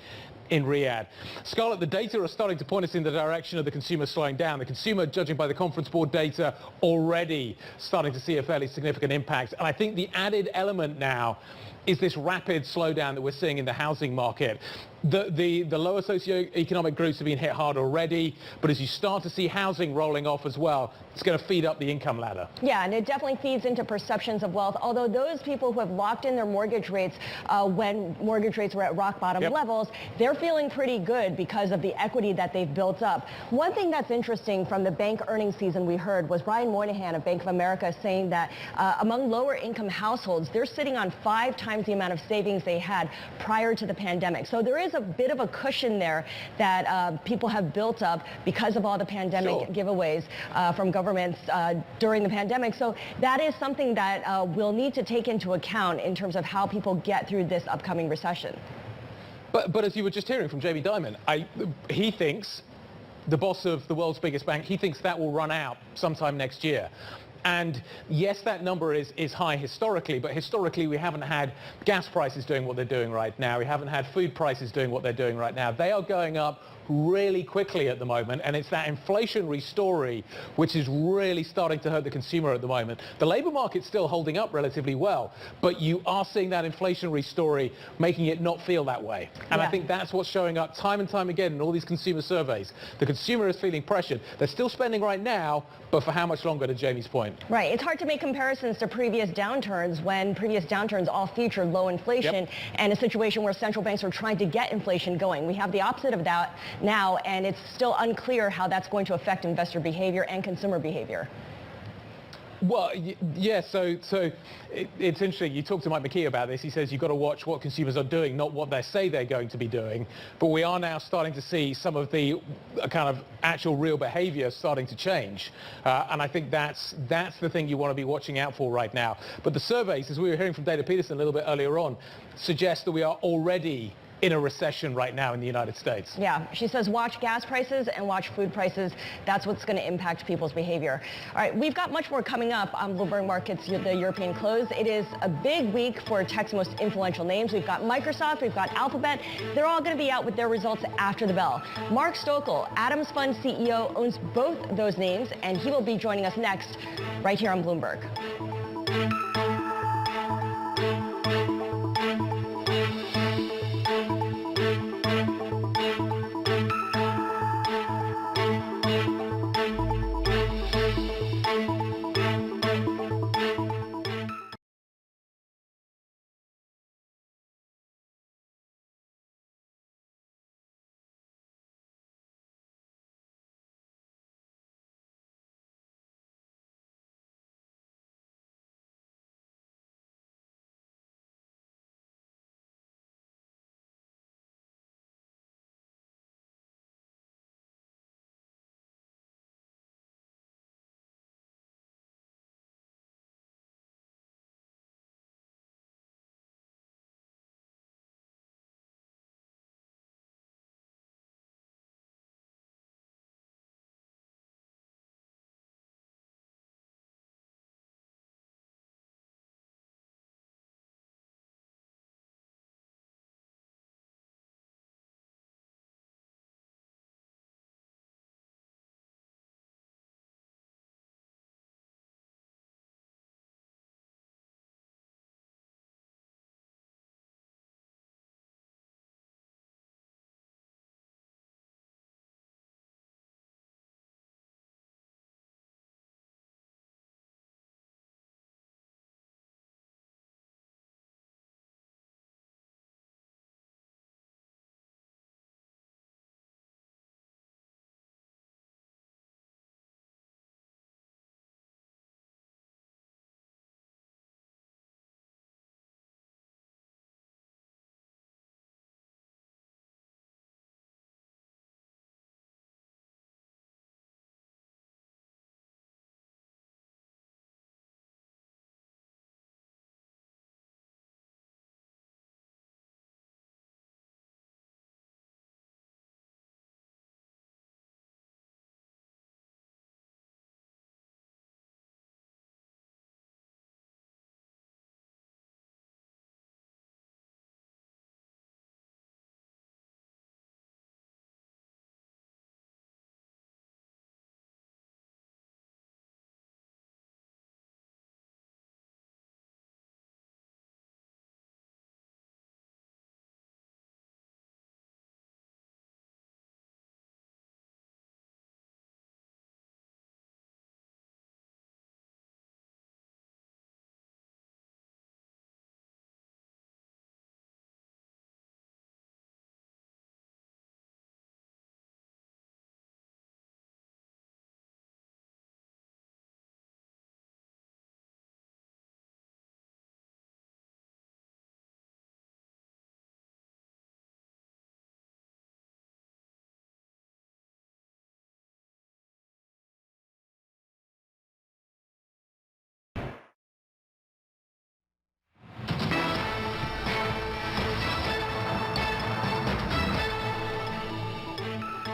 in Riyadh. Scarlett, the data are starting to point us in the direction of the consumer slowing down. The consumer, judging by the Conference Board data, already starting to see a fairly significant impact. And I think the added element now is this rapid slowdown that we're seeing in the housing market. The lower socioeconomic groups have been hit hard already, but as you start to see housing rolling off as well, it's going to feed up the income ladder. Yeah, and it definitely feeds into perceptions of wealth, although those people who have locked in their mortgage rates when mortgage rates were at rock bottom levels, they're feeling pretty good because of the equity that they've built up. One thing that's interesting from the bank earnings season we heard was Brian Moynihan of Bank of America saying that among lower income households, they're sitting on 5 times the amount of savings they had prior to the pandemic. So there is a bit of a cushion there that people have built up because of all the pandemic giveaways from governments during the pandemic. So that is something that we'll need to take into account in terms of how people get through this upcoming recession. But as you were just hearing from Jamie Dimon, he thinks, the boss of the world's biggest bank, he thinks that will run out sometime next year. And yes, that number is high historically, but historically we haven't had gas prices doing what they're doing right now. We haven't had food prices doing what they're doing right now. They are going up really quickly at the moment, and it's that inflationary story which is really starting to hurt the consumer at the moment. The labor market's still holding up relatively well, but you are seeing that inflationary story making it not feel that way. And I think that's what's showing up time and time again in all these consumer surveys. The consumer is feeling pressured. They're still spending right now, but for how much longer, to Jamie's point? Right. It's hard to make comparisons to previous downturns when previous downturns all featured low inflation and a situation where central banks are trying to get inflation going. We have the opposite of that now, and it's still unclear how that's going to affect investor behavior and consumer behavior. Well, yeah, so it's interesting. You talk to Mike McKee about this. He says you've got to watch what consumers are doing, not what they say they're going to be doing. But we are now starting to see some of the kind of actual real behavior starting to change. And I think that's the thing you want to be watching out for right now. But the surveys, as we were hearing from Dana Peterson a little bit earlier on, suggest that we are already in a recession right now in the United States. Yeah, she says watch gas prices and watch food prices. That's what's going to impact people's behavior. All right, we've got much more coming up on Bloomberg Markets, the European close. It is a big week for tech's most influential names. We've got Microsoft, we've got Alphabet. They're all going to be out with their results after the bell. Mark Stokel, Adams Fund CEO, owns both those names, and he will be joining us next right here on Bloomberg.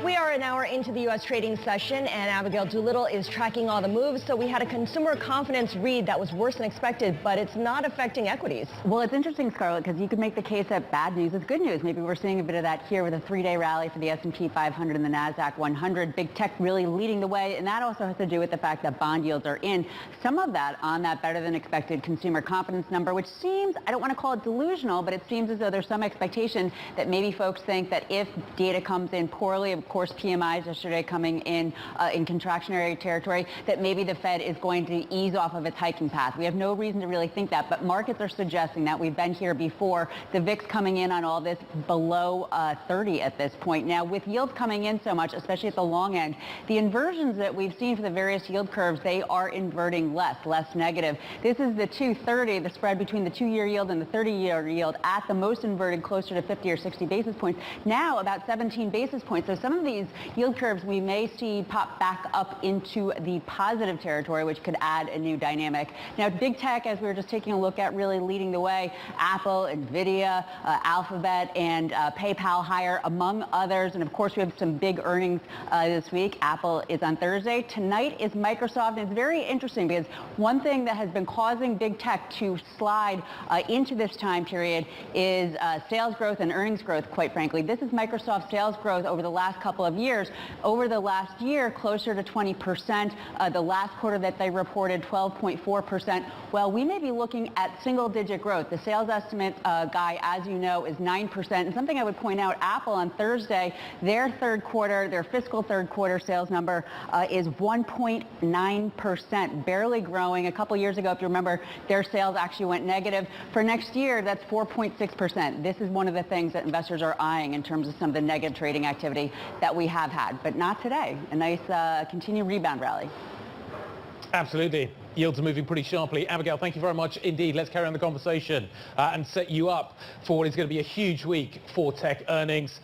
We are an hour into the U.S. trading session, and Abigail Doolittle is tracking all the moves. So we had a consumer confidence read that was worse than expected, but it's not affecting equities. Well, it's interesting, Scarlett, because you could make the case that bad news is good news. Maybe we're seeing a bit of that here with a three-day rally for the S&P 500 and the NASDAQ 100. Big tech really leading the way, and that also has to do with the fact that bond yields are in. Some of that on that better than expected consumer confidence number, which seems, I don't want to call it delusional, but it seems as though there's some expectation that maybe folks think that if data comes in poorly, of course PMIs yesterday coming in contractionary territory, that maybe the Fed is going to ease off of its hiking path. We have no reason to really think that, but markets are suggesting that. We've been here before. The VIX coming in on all this below 30 at this point. Now, with yields coming in so much, especially at the long end, the inversions that we've seen for the various yield curves, they are inverting less negative. This is the 230, the spread between the 2-year yield and the 30-year yield at the most inverted, closer to 50 or 60 basis points. Now about 17 basis points. So some of the these yield curves we may see pop back up into the positive territory, which could add a new dynamic. Now, big tech, as we were just taking a look at, really leading the way. Apple, Nvidia, Alphabet, and PayPal higher, among others. And of course, we have some big earnings this week. Apple is on Thursday. Tonight is Microsoft. And it's very interesting because one thing that has been causing big tech to slide into this time period is sales growth and earnings growth, quite frankly. This is Microsoft's sales growth over the last couple of years. Over the last year, closer to 20%. The last quarter that they reported, 12.4%. Well, we may be looking at single-digit growth. The sales estimate, Guy, as you know, is 9%. And something I would point out, Apple on Thursday, their fiscal third quarter sales number is 1.9%, barely growing. A couple years ago, if you remember, their sales actually went negative. For next year, that's 4.6%. This is one of the things that investors are eyeing in terms of some of the negative trading activity that we have had, but not today. A nice continued rebound rally. Absolutely. Yields are moving pretty sharply. Abigail, thank you very much indeed. Let's carry on the conversation and set you up for what is going to be a huge week for tech earnings.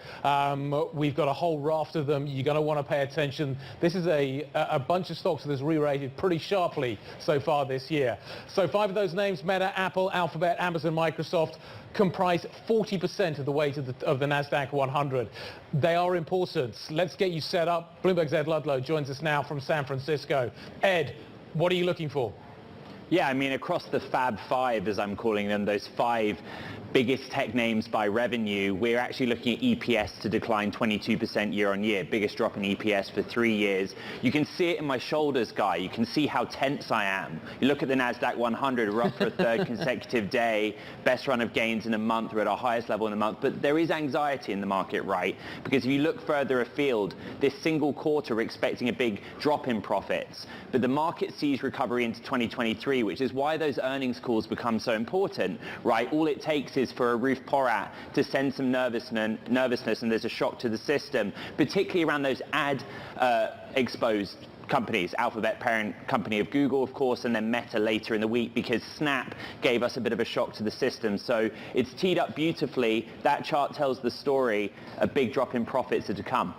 We've got a whole raft of them. You're going to want to pay attention. This is a bunch of stocks that has re-rated pretty sharply so far this year. So 5 of those names, Meta, Apple, Alphabet, Amazon, Microsoft, comprise 40% of the weight of the NASDAQ 100. They are important. Let's get you set up. Bloomberg's Ed Ludlow joins us now from San Francisco. Ed, what are you looking for? Yeah, I mean, across the Fab Five, as I'm calling them, those 5 biggest tech names by revenue, we're actually looking at EPS to decline 22% year on year, biggest drop in EPS for 3 years. You can see it in my shoulders, Guy. You can see how tense I am. You look at the NASDAQ 100, we're up for a third consecutive day, best run of gains in a month, we're at our highest level in a month, but there is anxiety in the market, right? Because if you look further afield, this single quarter, we're expecting a big drop in profits, but the market sees recovery into 2023, which is why those earnings calls become so important, right? All it takes is for a Ruth Porat to send some nervousness and there's a shock to the system, particularly around those ad-exposed companies, Alphabet, parent company of Google, of course, and then Meta later in the week, because Snap gave us a bit of a shock to the system. So it's teed up beautifully. That chart tells the story. A big drop in profits are to come.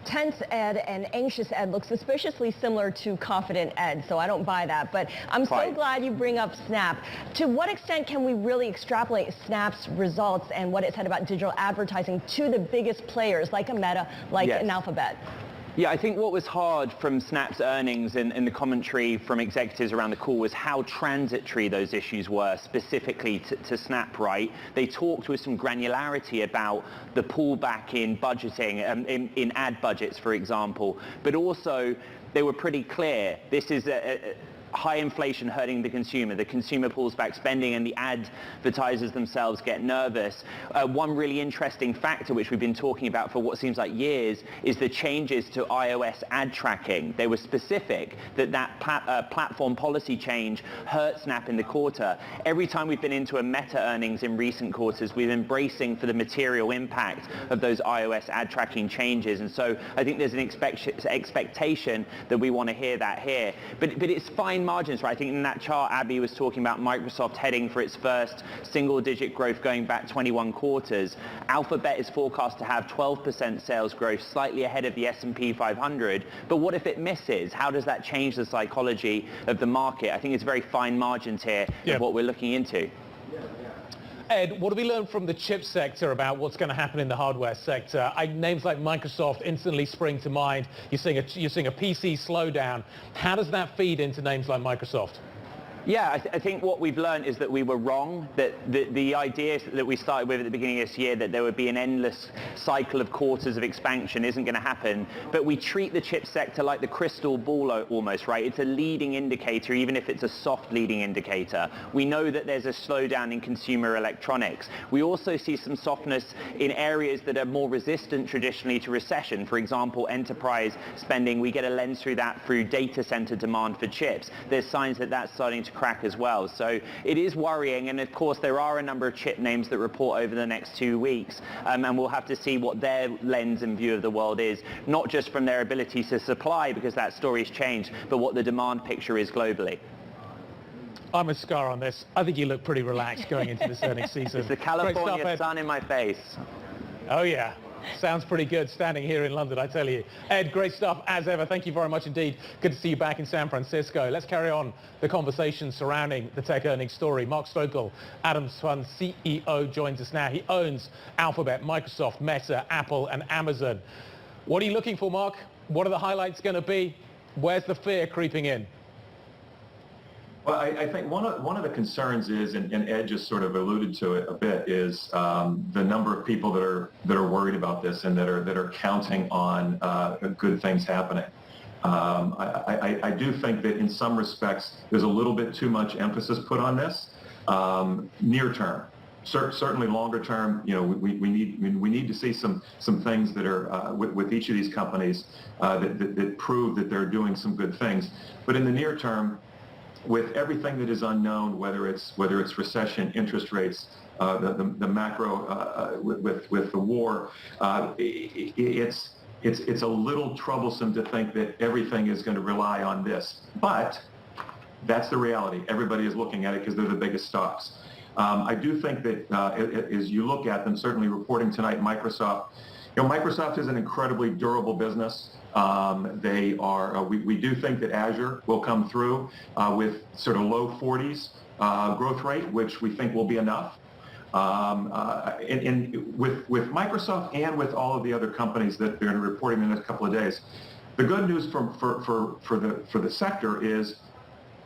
Tense Ed and anxious Ed look suspiciously similar to confident Ed, so I don't buy that. But I'm so glad you bring up Snap. To what extent can we really extrapolate Snap's results and what it said about digital advertising to the biggest players like a Meta, like an Alphabet? Yeah, I think what was hard from Snap's earnings and the commentary from executives around the call was how transitory those issues were, specifically to Snap, right? They talked with some granularity about the pullback in budgeting, in ad budgets, for example, but also they were pretty clear. This is high inflation hurting the consumer pulls back spending, and the advertisers themselves get nervous. One really interesting factor which we've been talking about for what seems like years is the changes to iOS ad tracking. They were specific that platform policy change hurt Snap in the quarter. Every time we've been into a Meta earnings in recent quarters, we've been bracing for the material impact of those iOS ad tracking changes, and so I think there's an expectation that we want to hear that here. But it's fine margins, right? I think in that chart, Abby was talking about Microsoft heading for its first single-digit growth going back 21 quarters. Alphabet is forecast to have 12% sales growth, slightly ahead of the S&P 500. But what if it misses? How does that change the psychology of the market? I think it's very fine margins here of what we're looking into. Ed, what have we learned from the chip sector about what's going to happen in the hardware sector? Names like Microsoft instantly spring to mind. You're seeing a PC slowdown. How does that feed into names like Microsoft? Yeah, I think what we've learned is that we were wrong, that the idea that we started with at the beginning of this year, that there would be an endless cycle of quarters of expansion, isn't going to happen. But we treat the chip sector like the crystal ball almost, right? It's a leading indicator, even if it's a soft leading indicator. We know that there's a slowdown in consumer electronics. We also see some softness in areas that are more resistant traditionally to recession. For example, enterprise spending, we get a lens through that through data center demand for chips. There's signs that that's starting to crack as well. So it is worrying, and of course there are a number of chip names that report over the next 2 weeks, and we'll have to see what their lens and view of the world is, not just from their ability to supply, because that story's changed, but what the demand picture is globally. I'm a Scar on this. I think you look pretty relaxed going into this earnings season. It's the California sun in my face. Oh yeah. Sounds pretty good standing here in London, I tell you. Ed, great stuff as ever. Thank you very much indeed. Good to see you back in San Francisco. Let's carry on the conversation surrounding the tech earnings story. Mark Stokel, Adams Fund CEO, joins us now. He owns Alphabet, Microsoft, Meta, Apple, and Amazon. What are you looking for, Mark? What are the highlights going to be? Where's the fear creeping in? Well, I think one of the concerns is, and Ed just sort of alluded to it a bit, is the number of people that are worried about this and that are counting on good things happening. I do think that in some respects there's a little bit too much emphasis put on this near term. Certainly longer term, you know, we need to see some things that are with each of these companies that prove that they're doing some good things. But in the near term, with everything that is unknown, whether it's recession, interest rates, the macro with the war, it's a little troublesome to think that everything is going to rely on this. But that's the reality. Everybody is looking at it because they're the biggest stocks. I do think that as you look at them, certainly reporting tonight, Microsoft. You know, Microsoft is an incredibly durable business. They are. We do think that Azure will come through with sort of low 40s growth rate, which we think will be enough. With Microsoft and with all of the other companies that they're going to be reporting in the next couple of days, the good news for the sector is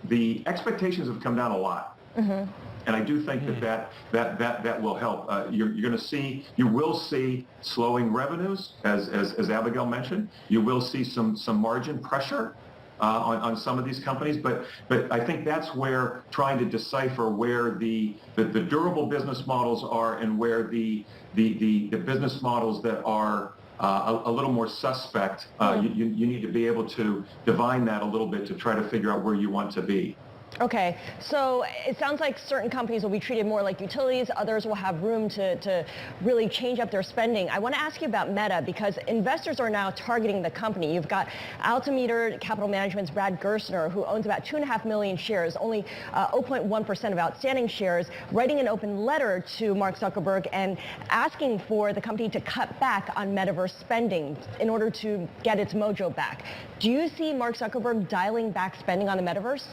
the expectations have come down a lot. Mm-hmm. And I do think that will help. You will see slowing revenues, as Abigail mentioned. You will see some margin pressure on some of these companies, but I think that's where trying to decipher where the durable business models are and where the business models that are a little more suspect, you need to be able to divine that a little bit to try to figure out where you want to be. Okay, so it sounds like certain companies will be treated more like utilities, others will have room to really change up their spending. I want to ask you about Meta because investors are now targeting the company. You've got Altimeter Capital Management's Brad Gerstner, who owns about 2.5 million shares, only 0.1% of outstanding shares, writing an open letter to Mark Zuckerberg and asking for the company to cut back on metaverse spending in order to get its mojo back. Do you see Mark Zuckerberg dialing back spending on the metaverse?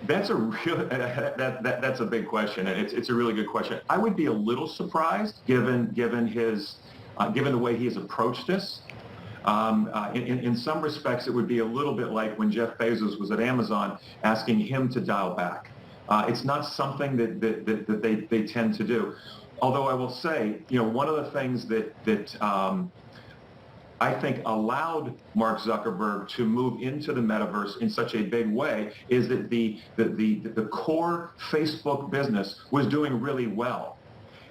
That's a big question, and it's a really good question. I would be a little surprised given the way he has approached this. In some respects, it would be a little bit like when Jeff Bezos was at Amazon asking him to dial back. It's not something that they tend to do. Although I will say, you know, one of the things that I think allowed Mark Zuckerberg to move into the metaverse in such a big way is that the core Facebook business was doing really well.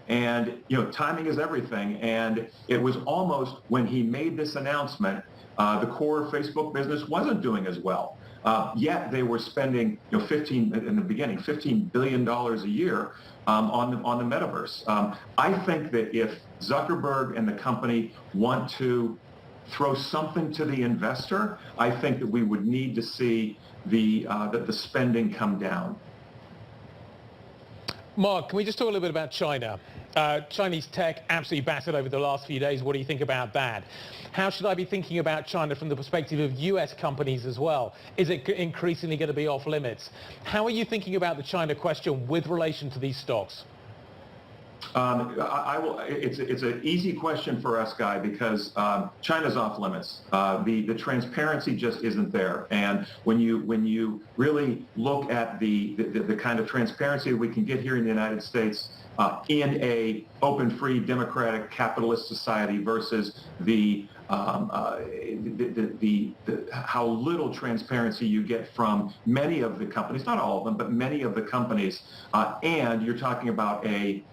And, you know, timing is everything. And it was almost when he made this announcement, the core Facebook business wasn't doing as well. Yet they were spending, you know, $15 billion a year on the metaverse. I think that if Zuckerberg and the company want to throw something to the investor, I think that we would need to see that the spending come down. Mark, can we just talk a little bit about China? Chinese tech absolutely battered over the last few days. What do you think about that? How should I be thinking about China from the perspective of US companies as well? Is it increasingly going to be off limits? How are you thinking about the China question with relation to these stocks? It's an easy question for us, Guy, because China's off limits. The transparency just isn't there. And when you really look at the kind of transparency we can get here in the United States in a open, free, democratic, capitalist society versus how little transparency you get from many of the companies, not all of them, but many of the companies, and you're talking about a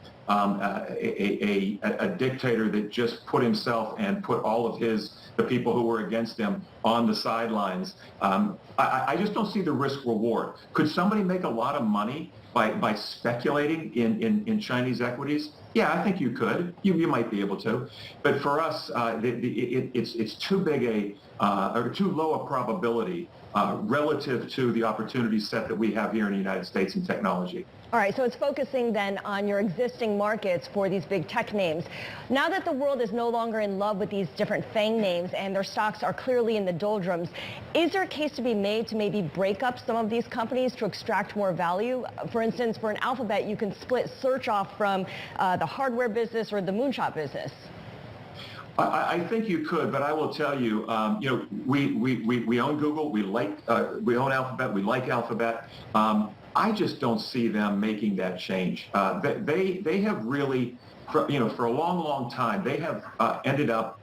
dictator that just put himself and put all of the people who were against him on the sidelines. I just don't see the risk reward. Could somebody make a lot of money by speculating in Chinese equities? Yeah, I think you could. You might be able to. But for us, it's too big or too low a probability relative to the opportunity set that we have here in the United States in technology. All right, so it's focusing then on your existing markets for these big tech names. Now that the world is no longer in love with these different FANG names and their stocks are clearly in the doldrums, is there a case to be made to maybe break up some of these companies to extract more value? For instance, for an Alphabet, you can split search off from the hardware business or the moonshot business. I think you could, but I will tell you, we own Google, we own Alphabet, we like Alphabet. I just don't see them making that change. They have really, for a long, long time, they have ended up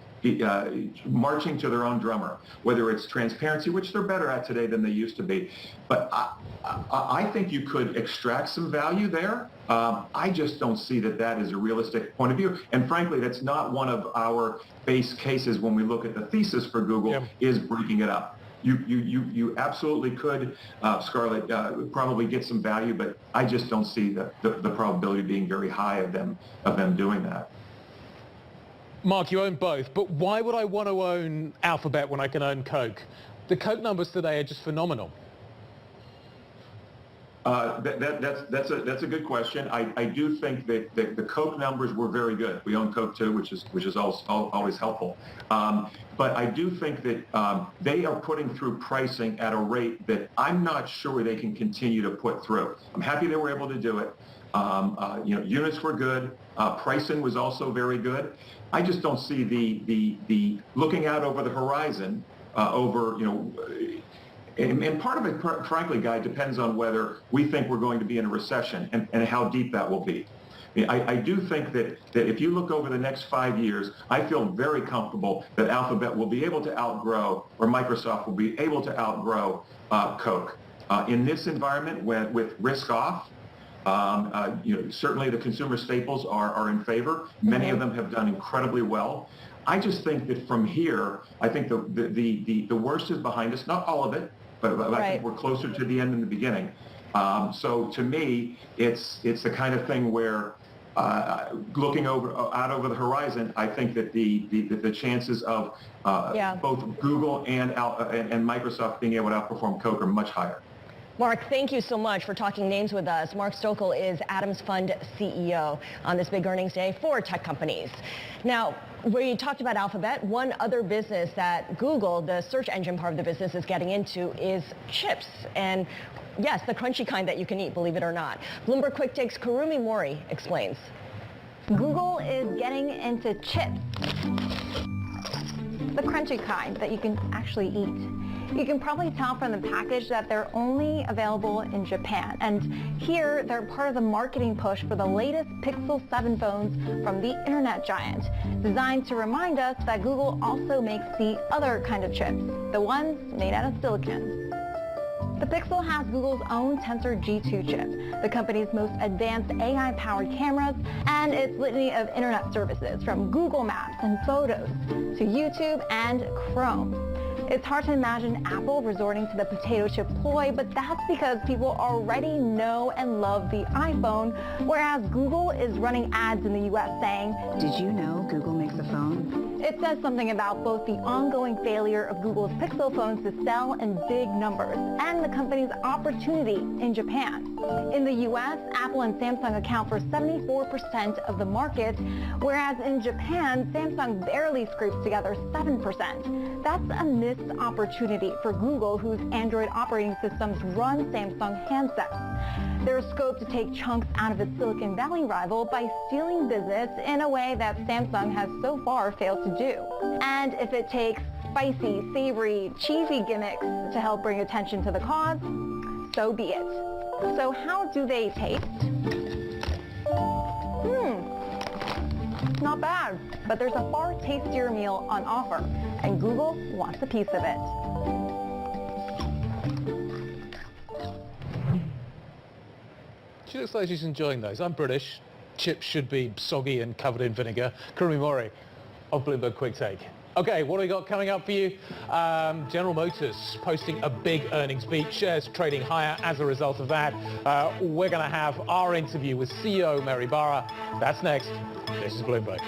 marching to their own drummer, whether it's transparency, which they're better at today than they used to be. But I think you could extract some value there. I just don't see that is a realistic point of view. And frankly, that's not one of our base cases when we look at the thesis for Google, is breaking it up. You absolutely could, Scarlett, probably get some value, but I just don't see the probability being very high of them doing that. Mark, you own both, but why would I want to own Alphabet when I can own Coke? The Coke numbers today are just phenomenal. That's a good question. I do think that the Coke numbers were very good. We own Coke too, which is always helpful. But I do think that they are putting through pricing at a rate that I'm not sure they can continue to put through. I'm happy they were able to do it. Units were good. Pricing was also very good. I just don't see the looking out over the horizon and part of it, frankly, Guy, depends on whether we think we're going to be in a recession and how deep that will be. I do think that if you look over the next 5 years, I feel very comfortable that Alphabet will be able to outgrow, or Microsoft will be able to outgrow Coke. In this environment, with risk off, certainly the consumer staples are in favor. Many of them have done incredibly well. I just think that from here, I think the worst is behind us. Not all of it, but I think we're closer to the end than the beginning. So to me, it's the kind of thing where looking out over the horizon, I think that the chances of both Google and Microsoft being able to outperform Coke are much higher. Mark, thank you so much for talking names with us. Mark Stokel is Adams Fund CEO on this big earnings day for tech companies. Now, we talked about Alphabet. One other business that Google, the search engine part of the business, is getting into is chips. And yes, the crunchy kind that you can eat, believe it or not. Bloomberg Quick Take's Kurumi Mori explains. Google is getting into chips, the crunchy kind that you can actually eat. You can probably tell from the package that they're only available in Japan. And here, they're part of the marketing push for the latest Pixel 7 phones from the internet giant, designed to remind us that Google also makes the other kind of chips, the ones made out of silicon. The Pixel has Google's own Tensor G2 chip, the company's most advanced AI-powered cameras, and its litany of internet services, from Google Maps and Photos to YouTube and Chrome. It's hard to imagine Apple resorting to the potato chip ploy, but that's because people already know and love the iPhone, whereas Google is running ads in the U.S. saying, "Did you know Google makes a phone?" It says something about both the ongoing failure of Google's Pixel phones to sell in big numbers and the company's opportunity in Japan. In the U.S., Apple and Samsung account for 74% of the market, whereas in Japan, Samsung barely scrapes together 7%. That's a missed opportunity for Google, whose Android operating systems run Samsung handsets. There's scope to take chunks out of its Silicon Valley rival by stealing business in a way that Samsung has so far failed to do. And if it takes spicy, savory, cheesy gimmicks to help bring attention to the cause, so be it. So how do they taste? Not bad, but there's a far tastier meal on offer, and Google wants a piece of it. She looks like she's enjoying those. I'm British. Chips should be soggy and covered in vinegar. Kurumi Mori of Bloomberg Quick Take. Okay, what do we got coming up for you? General Motors posting a big earnings beat, shares trading higher as a result of that. We're going to have our interview with CEO Mary Barra. That's next. This is Bloomberg.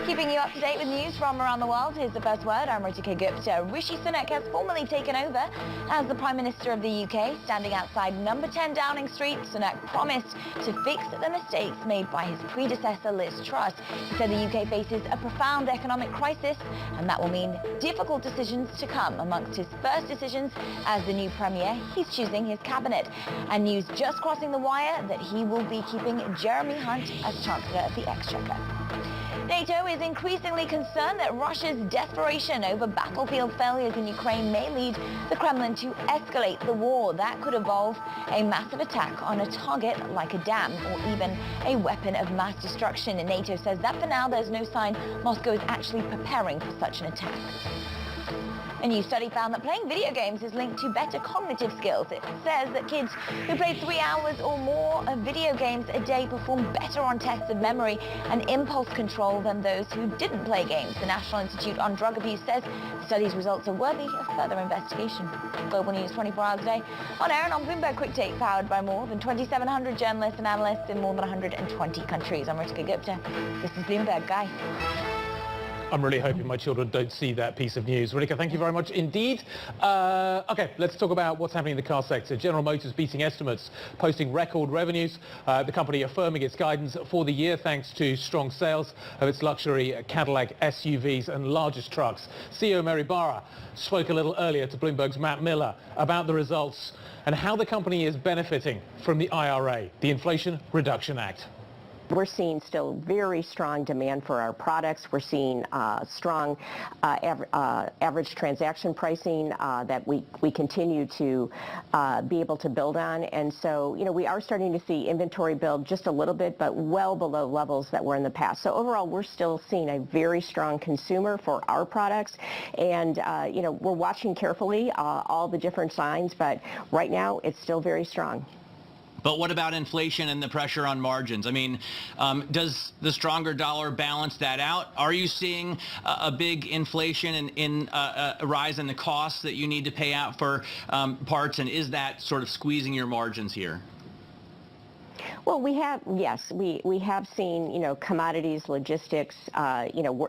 Keeping you up to date with news from around the world, here's the first word. I'm Ritika Gupta. Rishi Sunak has formally taken over as the Prime Minister of the UK. Standing outside number 10 Downing Street, Sunak promised to fix the mistakes made by his predecessor Liz Truss. He said the UK faces a profound economic crisis and that will mean difficult decisions to come. Amongst his first decisions as the new Premier, he's choosing his cabinet. And news just crossing the wire that he will be keeping Jeremy Hunt as Chancellor of the Exchequer. NATO is increasingly concerned that Russia's desperation over battlefield failures in Ukraine may lead the Kremlin to escalate the war. That could involve a massive attack on a target like a dam or even a weapon of mass destruction. And NATO says that for now there's no sign Moscow is actually preparing for such an attack. A new study found that playing video games is linked to better cognitive skills. It says that kids who play 3 hours or more of video games a day perform better on tests of memory and impulse control than those who didn't play games. The National Institute on Drug Abuse says the study's results are worthy of further investigation. Global News 24 hours a day on air and on Bloomberg Quick Take, powered by more than 2,700 journalists and analysts in more than 120 countries. I'm Ritika Gupta. This is Bloomberg, Guy. I'm really hoping my children don't see that piece of news. Ritika, thank you very much indeed. Okay, let's talk about what's happening in the car sector. General Motors beating estimates, posting record revenues. The company affirming its guidance for the year thanks to strong sales of its luxury Cadillac SUVs and largest trucks. CEO Mary Barra spoke a little earlier to Bloomberg's Matt Miller about the results and how the company is benefiting from the IRA, the Inflation Reduction Act. We're seeing still very strong demand for our products. We're seeing strong average transaction pricing that we continue to be able to build on. And so, we are starting to see inventory build just a little bit, but well below levels that were in the past. So overall, we're still seeing a very strong consumer for our products. And, we're watching carefully all the different signs, but right now it's still very strong. But what about inflation and the pressure on margins? I mean, does the stronger dollar balance that out? Are you seeing a big inflation in a rise in the costs that you need to pay out for parts? And is that sort of squeezing your margins here? Well, we have seen, commodities, logistics,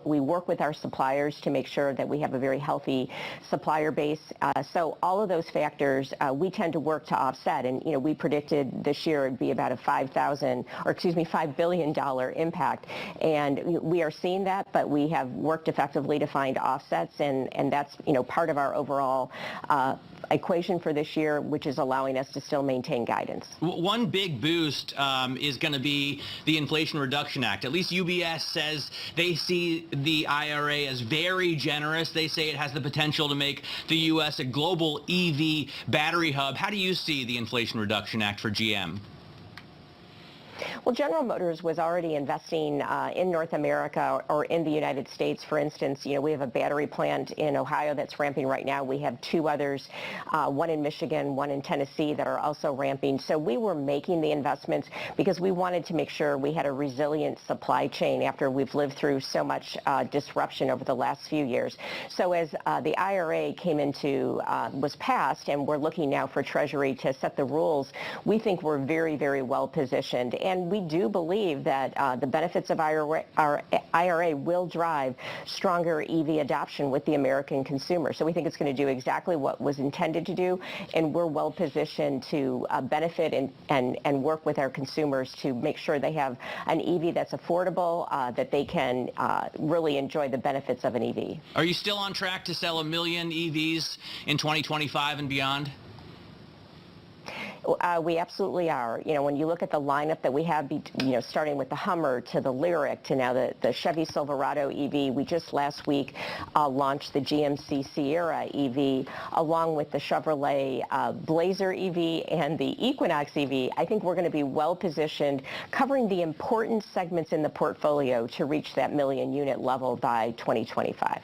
we work with our suppliers to make sure that we have a very healthy supplier base. So all of those factors, we tend to work to offset. And, we predicted this year it'd be about a $5 billion impact. And we are seeing that, but we have worked effectively to find offsets. And that's, part of our overall equation for this year, which is allowing us to still maintain guidance. One big boost is going to be the Inflation Reduction Act. At least UBS says they see the IRA as very generous. They say it has the potential to make the U.S. a global EV battery hub. How do you see the Inflation Reduction Act for GM? Well, General Motors was already investing in North America or in the United States. For instance, we have a battery plant in Ohio that's ramping right now. We have two others, one in Michigan, one in Tennessee, that are also ramping. So we were making the investments because we wanted to make sure we had a resilient supply chain after we've lived through so much disruption over the last few years. So as the IRA was passed, and we're looking now for Treasury to set the rules, we think we're very, very well positioned. And we do believe that the benefits of our IRA will drive stronger EV adoption with the American consumer. So we think it's going to do exactly what was intended to do, and we're well positioned to benefit and work with our consumers to make sure they have an EV that's affordable, that they can really enjoy the benefits of an EV. Are you still on track to sell 1 million EVs in 2025 and beyond? We absolutely are. When you look at the lineup that we have, starting with the Hummer to the Lyriq to now the Chevy Silverado EV, we just last week launched the GMC Sierra EV, along with the Chevrolet Blazer EV and the Equinox EV. I think we're going to be well positioned, covering the important segments in the portfolio to reach that 1 million unit level by 2025.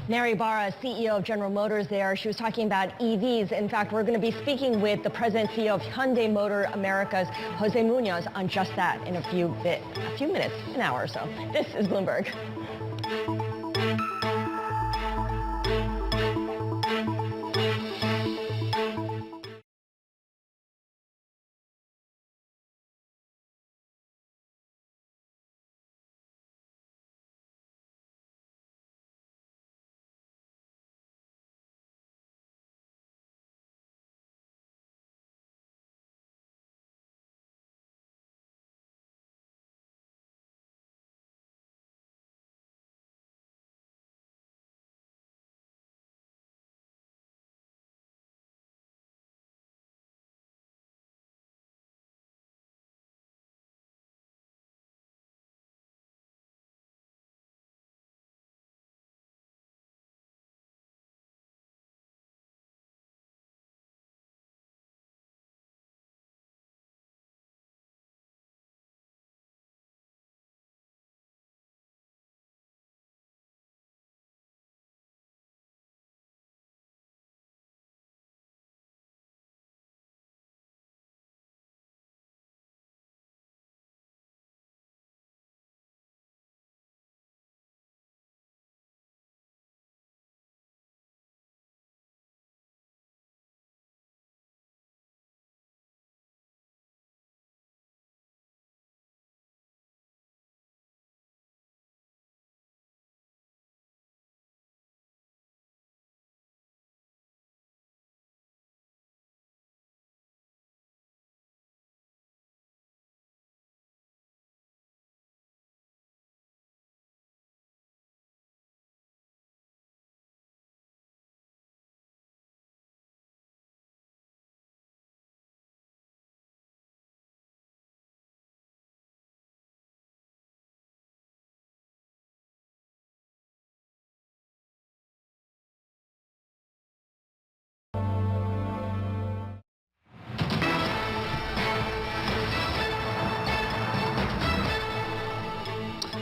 Mary Barra, CEO of General Motors there. She was talking about EVs. In fact, we're going to be speaking with the president and CEO of Hyundai Motor Americas, Jose Munoz, on just that in a few minutes, an hour or so. This is Bloomberg.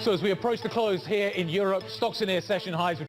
So as we approach the close here in Europe, stocks are near session highs.